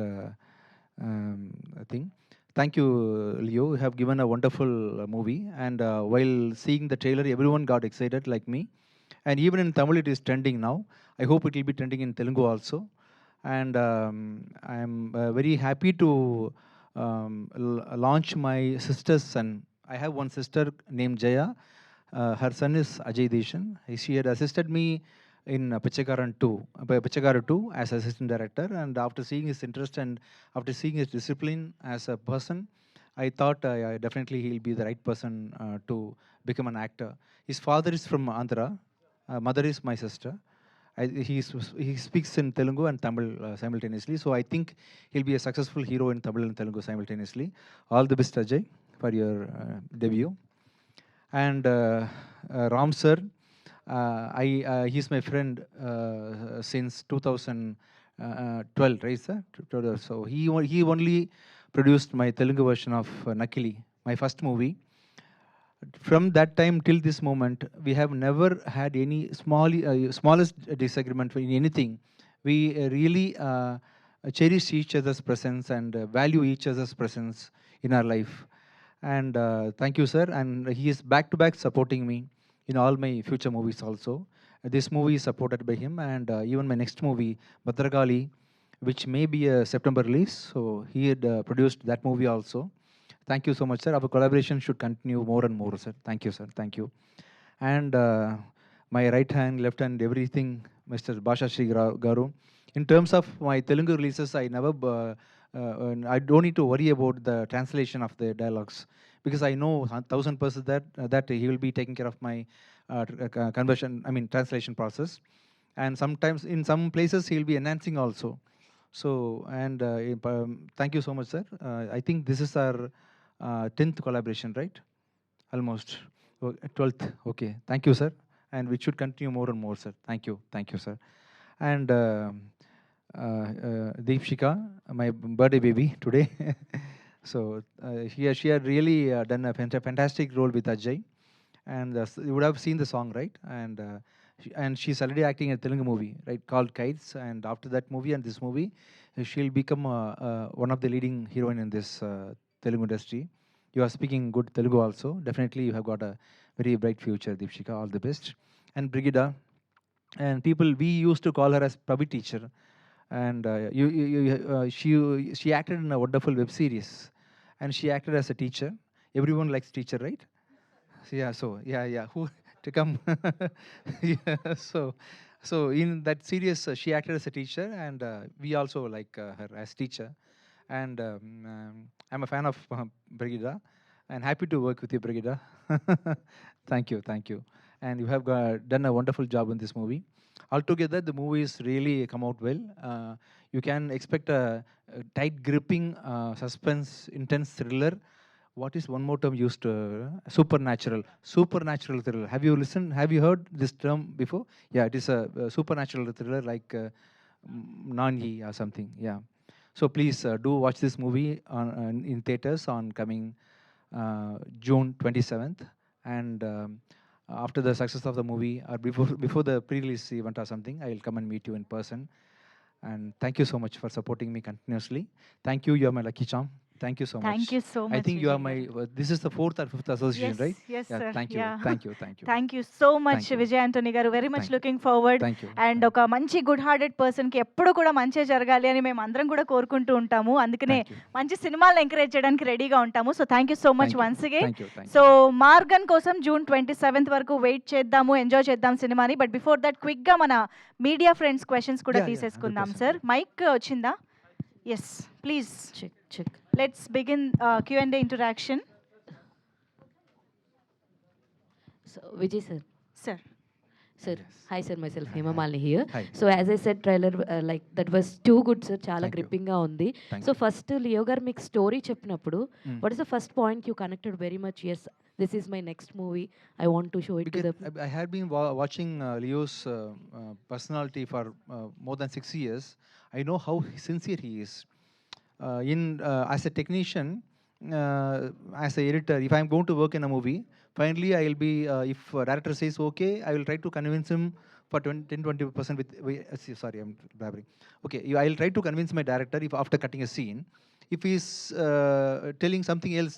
thing. Thank you, Leo. You have given a wonderful movie. And while seeing the trailer, everyone got excited like me. And even in Tamil, it is trending now. I hope it will be trending in Telugu also. And I'm very happy to launch my sister's son. I have one sister named Jaya. Her son is Ajay Deshan. She had assisted me in Pichakaran 2 as assistant director. And after seeing his interest and after seeing his discipline as a person, I thought definitely he'll be the right person to become an actor. His father is from Andhra. Mother is my sister. He speaks in Telugu and Tamil simultaneously. So I think he'll be a successful hero in Tamil and Telugu simultaneously. All the best, Ajay, for your debut. And Ram sir, he's my friend since 2012, right, sir? So he only produced my Telugu version of Nakili, my first movie. From that time till this moment, we have never had any smallest disagreement in anything. We really cherish each other's presence and value each other's presence in our life. And thank you, sir. And he is back-to-back supporting me in all my future movies also. This movie is supported by him, and even my next movie, Bhadragali, which may be a September release. So he had produced that movie also. Thank you so much, sir. Our collaboration should continue more and more, sir. Thank you, sir. Thank you. And my right hand, left hand, everything, Mr. Basha Shri Garu. In terms of my Telugu releases, I don't need to worry about the translation of the dialogues because I know 1,000% that he will be taking care of my translation process. And sometimes in some places he will be enhancing also. So, and thank you so much, sir. I think this is our 10th collaboration, right? Almost. 12th. Okay. Thank you, sir. And we should continue more and more, sir. Thank you. Thank you, sir. And Deepshika, my birthday baby today. So she had really done a fantastic role with Ajay. And you would have seen the song, right? And she's already acting in a Telugu movie, right, called Kites. And after that movie and this movie, she'll become one of the leading heroine in this Telugu industry. You are speaking good Telugu also. Definitely you have got a very bright future, Deepshika. All the best. And Brigida, and people, we used to call her as Pravi teacher. And she acted in a wonderful web series. And she acted as a teacher. Everyone likes teacher, right? Yeah. Who to come? Yeah, so in that series, she acted as a teacher, and we also like her as teacher. And I'm a fan of Brigida, and happy to work with you, Brigida. Thank you. And you have done a wonderful job in this movie. Altogether, the movie is really come out well. You can expect a tight gripping suspense, intense thriller what is one more term used? Supernatural thriller. Have you listened? Have you heard this term before? Yeah, it is a supernatural thriller like Nani or something. Yeah. So please do watch this movie in theaters on coming June 27th. And after the success of the movie, or before the pre-release event or something, I will come and meet you in person. And thank you so much for supporting me continuously. Thank you. You are my lucky charm. Thank you so much. Thank you so much. I think you are Vijay my. This is the 4th or 5th association, Yes, right? yes, Yeah. sir. Thank you. Yeah. Thank you. Thank you. Thank you so much Thank you. Vijay Antony garu. Very much Thank you. Looking forward. Thank you. And ఒక మంచి good hearted పర్సన్కి ఎప్పుడు కూడా మంచి జరగాలి అని మేము అందరం కూడా కోరుకుంటూ ఉంటాము. అందుకనే Thank you. మంచి సినిమాలు ఎంకరేజ్ చేయడానికి రెడీగా ఉంటాము. So thank you so much Thank you. Once again. Thank you. Thank you. So Maargan కోసం జూన్ 27th వరకు వెయిట్ చేద్దాము, ఎంజాయ్ చేద్దాం సినిమాని. బట్ బిఫోర్ దట్ క్విక్గా మన మీడియా ఫ్రెండ్స్ క్వశ్చన్స్ కూడా Yeah, yeah, తీసేసుకుందాం 100%. సార్. మైక్ వచ్చిందా? Yes please check let's begin Q&A interaction. So Vijay sir sir Sir, hi sir, myself Hema Malini here. Hi. So as I said, trailer like that was too good sir, చాలా Thank you. gripping గా ఉంది. Thank So you. first Leo గారు మీకు story చెప్పినప్పుడు Mm. what is the first point you connected very much? Yes, this is my next movie. I want to show it to Because the I had been watching Leo's personality for more than 6 years. I know how sincere he is. As a technician, as a editor, if I'm going to work in a movie, finally I will be, if director says okay, I will try to convince him for 10-20% sorry, I'm blabbering. Okay, I will try to convince my director if after cutting a scene, if he's telling something else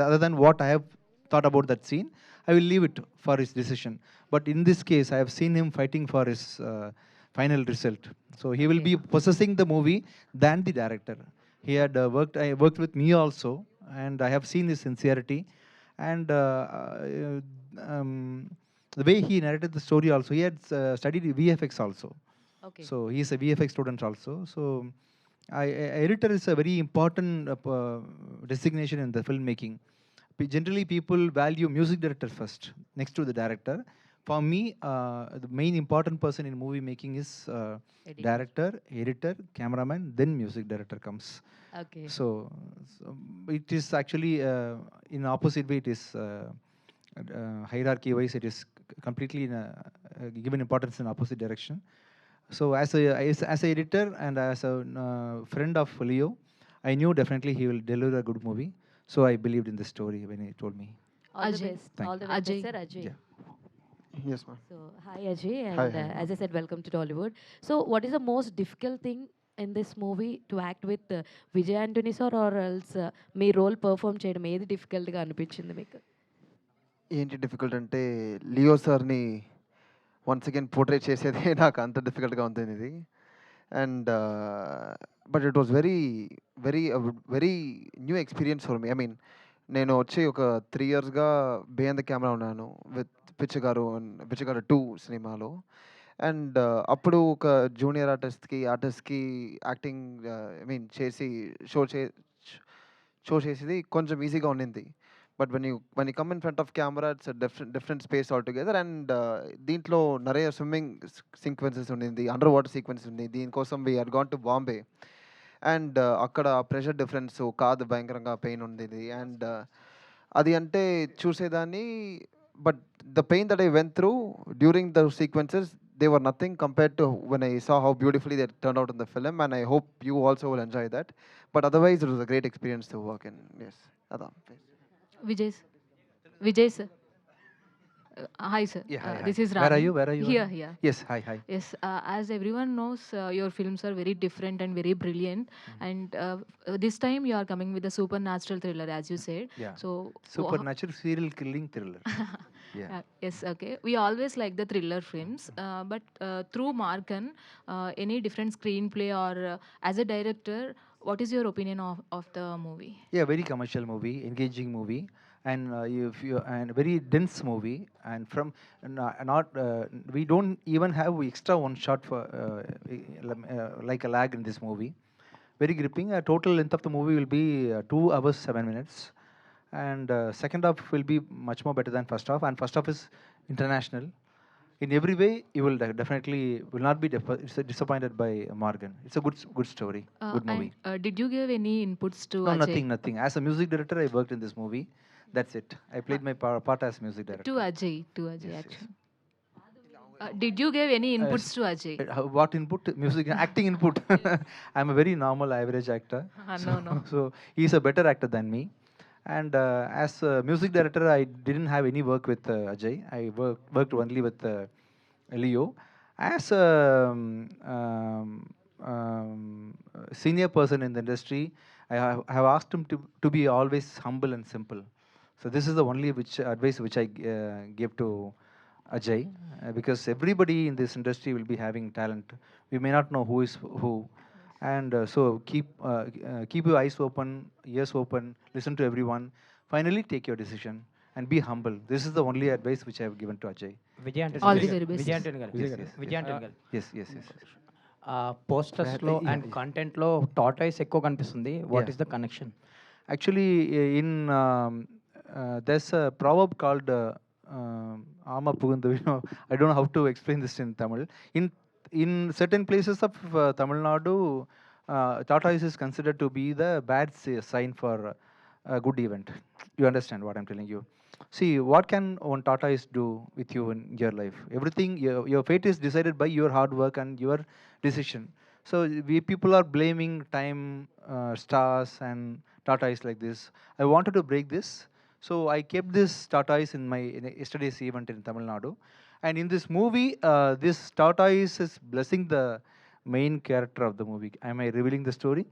other than what I have thought about that scene, I will leave it for his decision. But in this case, I have seen him fighting for his final result. So he will be possessing the movie than the director. He had worked with me also, and I have seen his sincerity. And the way he narrated the story also, he had studied VFX also. Okay. So he is a VFX student also. So editor is a very important designation in the filmmaking. Generally, people value music director first, next to the director. For me, the main important person in movie making is director, editor, cameraman, then music director comes. Okay. So it is actually in opposite way. It is hierarchy wise. It is completely given importance in opposite direction. So as a editor and as a friend of Leo, I knew definitely he will deliver a good movie. So I believed in the story when he told me. all the Ajay. best. Thank All the you. very best, Ajay. sir. Ajay. Yeah. Yes, ma'am. So hi Ajay, and Hi, hi. as I said, welcome to Tollywood. So what is the most difficult thing in this movie to act with Vijay Antony sir, or else మీ role perform చేయడం ఏది డిఫికల్ట్గా అనిపించింది మీకు? ఏంటి difficult అంటే Leo సార్ని once again portrait చేసేది నాకు అంత డిఫికల్ట్గా ఉంటుంది ఇది. And but it was very very very new experience for me. I mean నేను వచ్చి ఒక 3 yearsగా బిహైండ్ ద కెమెరా ఉన్నాను విత్ పిచ్చగారు 2 సినిమాలో. అండ్ అప్పుడు ఒక జూనియర్ ఆర్టిస్ట్కి యాక్టింగ్ ఐ మీన్ చేసి షో చేసేది కొంచెం ఈజీగా ఉండింది. But when you come in front of camera it's different space all together. And దీంట్లో நிறைய స్విమ్మింగ్ సీక్వెన్సెస్ ఉండింది, అండర్ వాటర్ సీక్వెన్స్ ఉంది. దీనికోసం we had gone to Bombay. And అక్కడ ప్రెషర్ డిఫరెన్స్ కాదు భయంకరంగా పెయిన్ ఉండేది. అండ్ అది అంటే చూసేదాన్ని. But the pain that I went through during the sequences, they were nothing compared to when I saw how beautifully they turned out in the film, and I hope you also will enjoy that. But otherwise, it was a great experience to work in. Yes, Adam, please. Vijay sir. Hi sir. Yeah, hi, This hi. is Rani. Where are you? Where are you? Here. Yes, hi. Yes, as everyone knows, your films are very different and very brilliant. And this time you are coming with a supernatural thriller, as you said. Yeah. So Supernatural serial killing thriller. Yeah. yes, okay. We always like the thriller films, but through Markan, any different screenplay or as a director, what is your opinion of the movie? Yeah, very commercial movie, engaging movie, and and very dense movie. And from we don't even have extra one shot for like a lag in this movie. Very gripping. Total length of the movie will be 2 hours 7 minutes, and second half will be much more better than first half. And first half is international. in every way, you will definitely will not be disappointed by Morgan. It's a good story, good movie. And did you give any inputs to No, Ajay? nothing. As a music director, I worked in this movie. That's it. I played my part as music director. To Ajay, Yes, yes. actually. Did you give any inputs to Ajay? What input? Music, acting input. I'm a very normal, average actor. No. So he's a better actor than me. And as a music director, I didn't have any work with Ajay. I worked only with Leo. As a senior person in the industry, I have asked him to be always humble and simple. So this is the only advice which I give to Ajay, because everybody in this industry will be having talent. We may not know who is who, and so keep your eyes open, ears open, listen to everyone. Finally, take your decision and be humble. This is the only advice which I have given to Ajay. All the very best. Yes. పోస్టర్స్లో and కంటెంట్లో tortoise ఎక్కువ కనిపిస్తుంది. What is the connection? Actually, in there's a proverb called Ama Pugundu. I don't know how to explain this in Tamil. In certain places of Tamil Nadu, tortoise is considered to be the bad sign for a good event. You understand what I'm telling you? See, what can one tortoise do with you in your life? Everything, your fate is decided by your hard work and your decision. So we people are blaming time, stars, and tortoise like this. I wanted to break this, so I kept this tortoise in yesterday's event in Tamil Nadu. And in this movie, this tortoise is blessing the main character of the movie. Am I revealing the story?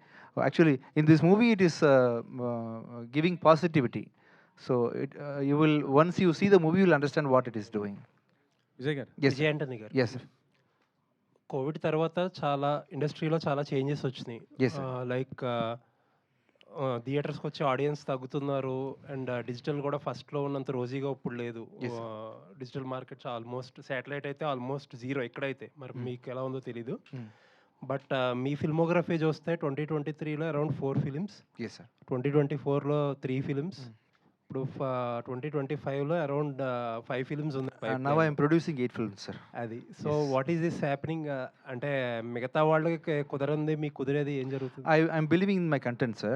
Actually, in this movie, it is giving positivity. So you will, once you see the movie, you will understand what it is doing. Vijay గారు, Yes, Vijay Antony గారు, Yes, sir. Covid తర్వాత చాలా ఇండస్ట్రీలో చాలా changes వచ్చినాయి. Yes, sir. Like థియేటర్స్కి వచ్చే audience తగ్గుతున్నారు, and digital కూడా ఫస్ట్లో ఉన్నంత రోజీగా ఇప్పుడు లేదు. Yes, sir. Digital market almost, satellite అయితే ఆల్మోస్ట్ జీరో ఎక్కడైతే, మరి మీకు ఎలా ఉందో తెలీదు. బట్ మీ ఫిల్మోగ్రఫీ చూస్తే 2023లో అరౌండ్ 4 ఫిలిమ్స్, Yes, sir. 2024లో 3 ఫిలిమ్స్, ఇప్పుడు 2025లో అరౌండ్ 5 ఫిలిమ్స్ ఉంది. Now I am producing 8 films, sir. అది so what is this happening? అంటే మిగతా వాళ్ళకి కుదరంది, మీకు కుదిరేది ఏం జరుగుతుంది? I'm believing in my content, sir.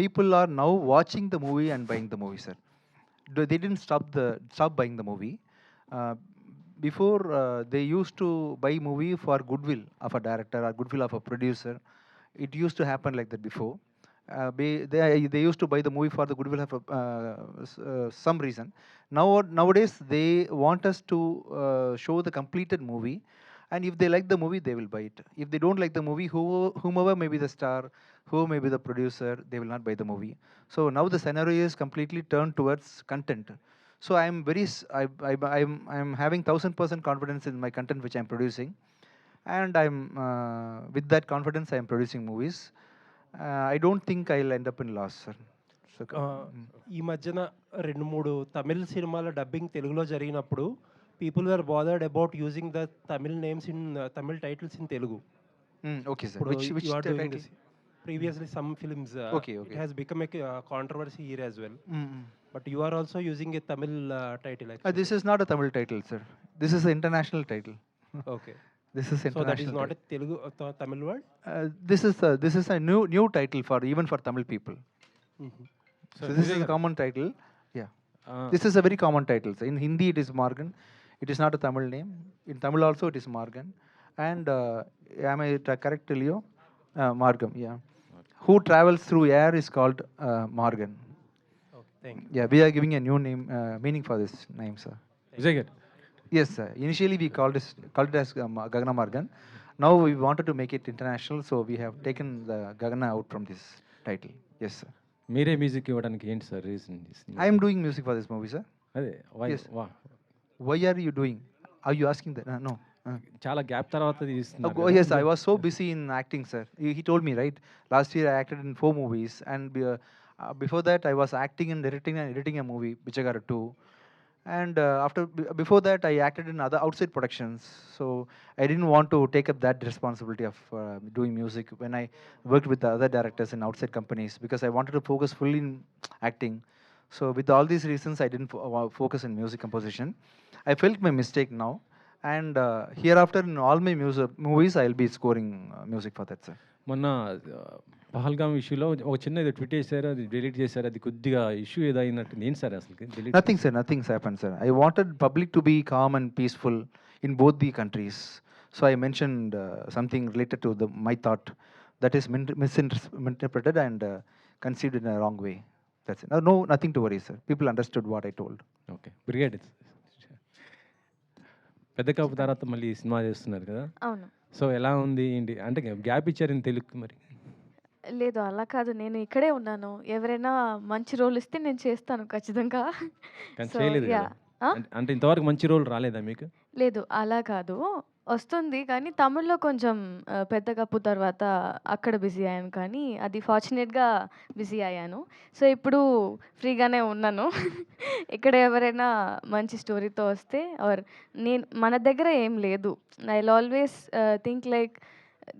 People are now watching the movie and buying the movie, sir. They didn't stop buying the movie. Before, they used to buy movie for goodwill of a director or goodwill of a producer. It used to happen like that before. They used to buy the movie for the goodwill of some reason. Nowadays, they want us to show the completed movie, and if they like the movie, they will buy it. If they don't like the movie, whomever may be the star, who may be the producer, they will not buy the movie. So now the scenario is completely turned towards content. So I'm I'm having 1000% confidence in my content which I'm producing, and I'm with that confidence I'm producing movies. I don't think I'll end up in loss, sir. So, ఈ మధ్యన 2-3 తమిళ్ సినిమాల dubbing తెలుగులో జరిగినప్పుడు people are bothered about using the Tamil names in Tamil titles in Telugu. Okay, sir. ఇప్పుడు Which you are doing title? this. Previously some films, Okay. it has become a controversy here as well. Mm. But you are also using a Tamil title actually. This is not a Tamil title, sir. This is an international title. Okay. This is international. So that is not a Telugu Tamil word? This is a new title for even for Tamil people. So this is a common title. Yeah. This is a very common title. So in Hindi it is Morgan. It is not a Tamil name. In Tamil also it is Morgan. And am I correct, Leo? Morgan, yeah. Who travels through air is called Morgan. Okay, thank you. Yeah, we are giving a new name, meaning for this name, sir. Vijay garu. Yes, sir. Initially we called it as Gagana Morgan. Now we wanted to make it international, so we have taken the Gagana out from this title. Yes, sir. మీరే music ఇవ్వడానికి ఏంటి sir reason? I am doing music for this movie, sir. అదే Yes. Why are you doing? Are you asking that? No. చాలా gap తర్వాత తీస్తున్నారు. Oh, yes, I was so busy in acting, sir. He told me, right? Last year I acted in 4 movies, and before that I was acting and directing and editing a movie, Bichagaru 2. And before that I acted in other outside productions. So I didn't want to take up that responsibility of doing music when I worked with the other directors in outside companies, because I wanted to focus fully in acting. So with all these reasons, I didn't focus in music composition. I felt my mistake now, and hereafter in all my movies, I'll be scoring music for that, sir. మొన్న పహల్గామ్ ఇష్యూలో ఒక చిన్న ఏదో tweet చేశారు, అది delete చేశారు, అది కొద్దిగా ఇష్యూ ఏదో అయినట్టు ఏంటి సార్ అసలు delete? Nothing, sir. Nothing's happened, sir. I wanted public to be calm and peaceful in both the countries. So I mentioned something related to my thought that is misinterpreted and conceived in a wrong way. That's it. No, nothing to worry, sir. People understood what I told. Okay, brigade. పెద్ద కాపు తర్వాత మళ్ళీ cinema చేస్తున్నారు కదా, అవును. So ఎలా ఉంది ఏంటి? అంటే గ్యాప్ ఇచ్చారు తెలుగు మరి? లేదు అలా కాదు, నేను ఇక్కడే ఉన్నాను. ఎవరైనా మంచి రోల్ ఇస్తే నేను చేస్తాను ఖచ్చితంగా. కానీ సో చేయలేదు యా. కదా. అంటే ఇంతవరకు మంచి రోల్ రాలేదా మీకు? లేదు అలా కాదు, వస్తుంది కానీ తమిళ్లో కొంచెం పెద్ద కప్పు తర్వాత అక్కడ బిజీ అయ్యాను, కానీ అది ఫార్చునేట్గా బిజీ అయ్యాను. సో ఇప్పుడు ఫ్రీగానే ఉన్నాను. ఇక్కడ ఎవరైనా మంచి స్టోరీతో వస్తే ఆర్ మన దగ్గర ఏం లేదు. I always think like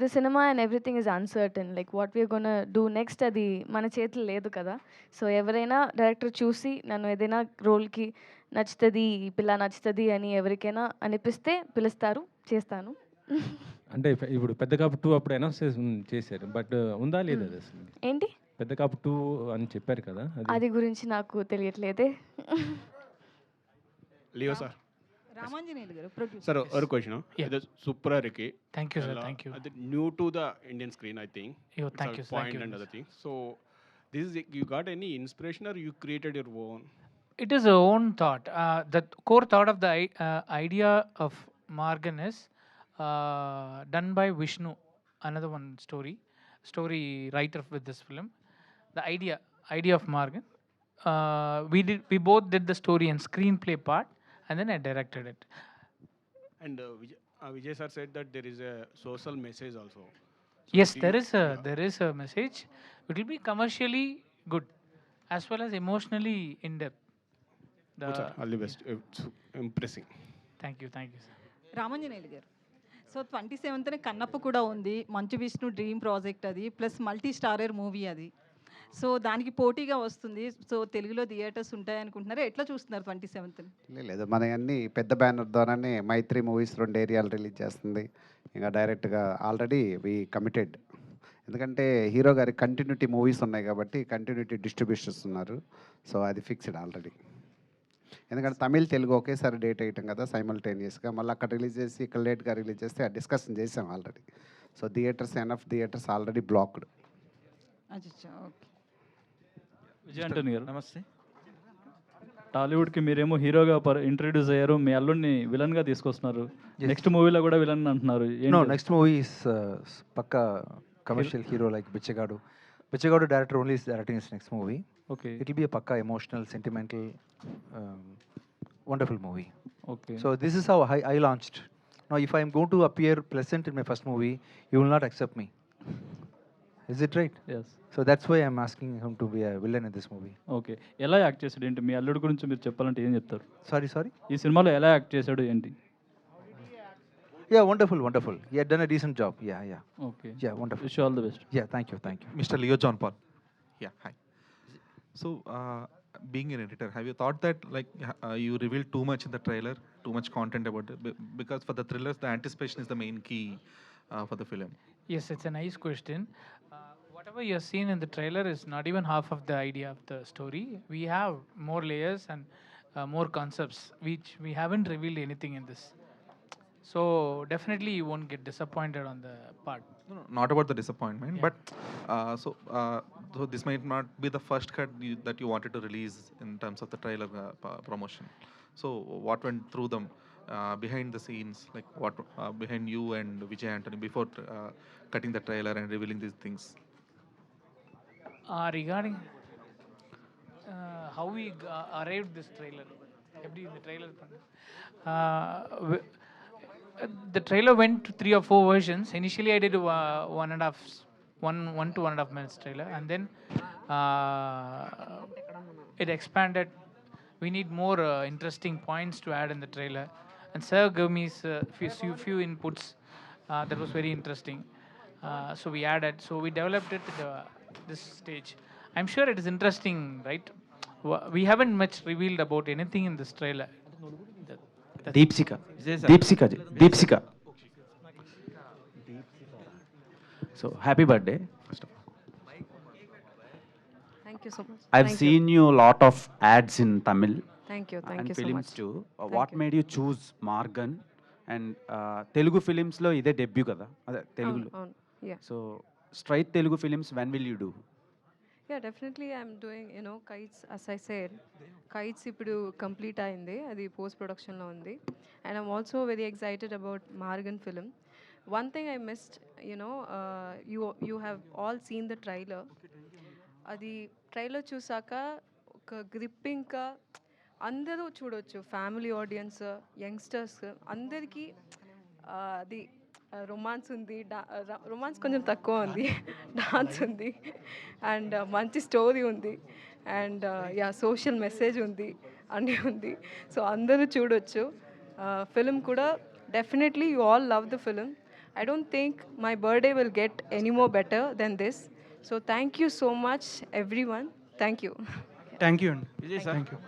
the cinema and everything is uncertain, like what we're gonna do next అది మన చేతిలో లేదు కదా. సో ఎవరైనా డైరెక్టర్ చూసి నన్ను ఏదైనా రోల్కి నచ్చుతుంది, ఈ పిల్ల నచ్చుతుంది అని ఎవరికైనా అనిపిస్తే పిలుస్తారు, చేస్తాను. అంటే ఇప్పుడు పెద్ద కాపు 2 అప్పుడు అనౌన్స్ చేశారు, బట్ ఉందా లేదా అది అసలు? ఏంటి పెద్ద కాపు 2 అని చెప్పారు కదా, అది గురించి నాకు తెలియట్లేదే. Leo sir, Ramanjaneya garu producer. sir, ഒരു question. ഇത് സൂപ്പർ ആയിരിക്കും. Thank you, sir. Thank you. അത് new to the Indian screen, I think. Yo, thank you, Point thank you. and other things. So this is, you got any inspiration or you created your own? It is a own thought. The core thought of the idea of Margan is done by Vishnu, another one story writer with this film. The idea of Margan. We both did the story and screenplay part, and then I directed it. And Vijay sir said that there is a social message also. Yes, there is a message. It will be commercially good as well as emotionally in depth. Good, sir. All the best. It's impressive. Thank you, sir. Ramanjaneyulu గారు, so 27th Kannappa కూడా ఉంది, Manchu Vishnu dream project అది, plus multi starrer movie అది. So దానికి పోటీగా వస్తుంది. So తెలుగులో theatres ఉంటాయి అనుకుంటున్నారా, ఎట్లా చూస్తున్నారు 27th? లేదు, మన అన్ని పెద్ద బ్యానర్ ద్వారానే మైత్రి మూవీస్ 2 ఏరియాలు రిలీజ్ చేస్తుంది. ఇంకా డైరెక్ట్గా ఆల్రెడీ వి కమిటెడ్, ఎందుకంటే హీరో గారి కంటిన్యూటీ మూవీస్ ఉన్నాయి కాబట్టి కంటిన్యూటీ డిస్ట్రిబ్యూషన్స్ ఉన్నారు. సో అది ఫిక్స్డ్ ఆల్రెడీ. ఎందుకంటే తమిళ్ తెలుగు ఒకేసారి డేట్ వేయటం కదా సైమల్టేనియస్గా, మళ్ళీ అక్కడ రిలీజ్ చేసి ఇక్కడ లేట్గా రిలీజ్ చేస్తే ఆ డిస్కషన్ చేసాం already. So enough theatres already blocked. Vijay Antony గారు నమస్తే. టాలీవుడ్కి మీరేమో హీరోగా ఇంట్రడ్యూస్ అయ్యారు, మీ అల్లుడిని విలన్గా తీసుకొస్తున్నారు. నెక్స్ట్ మూవీలో కూడా విలన్ అంటున్నారు. No, next movie is pakka commercial hero like Bichegadu. Bichegadu director only is directing his next movie. Okay. It will be a pakka emotional, sentimental, wonderful movie. Okay. So this is how I launched. Now, if I am going to appear pleasant in my first movie, you will not accept me. Is it right? Yes. So that's why I'm asking him to be a villain in this movie. Okay, ఎలా act చేశాడు ఏంటి? మీ అల్లుడు గురించి మీరు చెప్పాలంటే ఏం చెప్తారు? Sorry? ఈ సినిమాలో ఎలా యాక్ట్ చేశాడు ఏంటి? Yeah, wonderful. He had done a decent job. Yeah. Okay. Yeah, wonderful. Wish you all the best. Yeah, thank you. Mr. Leo John Paul. Yeah, hi. So, being an editor, have you thought that you revealed too much in the trailer, too much content about it? Because for the thrillers, the anticipation is the main key for the film. Yes, it's a nice question. Whatever you're seeing in the trailer is not even half of the idea of the story. We have more layers and more concepts, which we haven't revealed anything in this. So definitely you won't get disappointed on the part. No, not about the disappointment, but so this might not be the first cut that you wanted to release in terms of the trailer promotion. So what went through them behind the scenes, like what behind you and Vijay Antony before cutting the trailer and revealing these things? Regarding how we arrived this trailer, the trailer the trailer went to 3 or 4 versions. Initially I did 1 to 1.5 minutes trailer, and then it expanded. We need more interesting points to add in the trailer, and sir gave me few inputs that was very interesting. So we added, so we developed it at this stage. I'm sure it is interesting, right? we haven't much revealed about anything in this trailer. Deepshika so happy birthday first of all. Thank you so much. I've Thank seen you a lot of ads in Tamil Thank you and so films much. too. Thank What you. made you choose Margan? And Telugu films lo ఇదే debut కదా, అదే తెలుగులో. అవును. Yeah. So straight Telugu films when will you do? Yeah, definitely I'm doing, kites, as I said. Kites ఇప్పుడు complete అయింది, అది post ప్రొడక్షన్లో ఉంది. And I'm also very excited about Margan film. One thing I missed, you have all seen the trailer. అది trailer చూసాక ఒక గ్రిప్పింగ్గా అందరూ చూడొచ్చు, ఫ్యామిలీ ఆడియన్స్, యంగ్స్టర్స్ అందరికీ అది రొమాన్స్ ఉంది, రొమాన్స్ కొంచెం తక్కువ ఉంది, డాన్స్ ఉంది, అండ్ మంచి స్టోరీ ఉంది, అండ్ సోషల్ మెసేజ్ ఉంది, అన్నీ ఉంది. సో అందరూ చూడొచ్చు ఫిలిం కూడా. Definitely you all love the film. I don't think my birthday will get any more better than this. So thank you so much, everyone. Thank you. Thank you అండి. Vijay sir, thank you.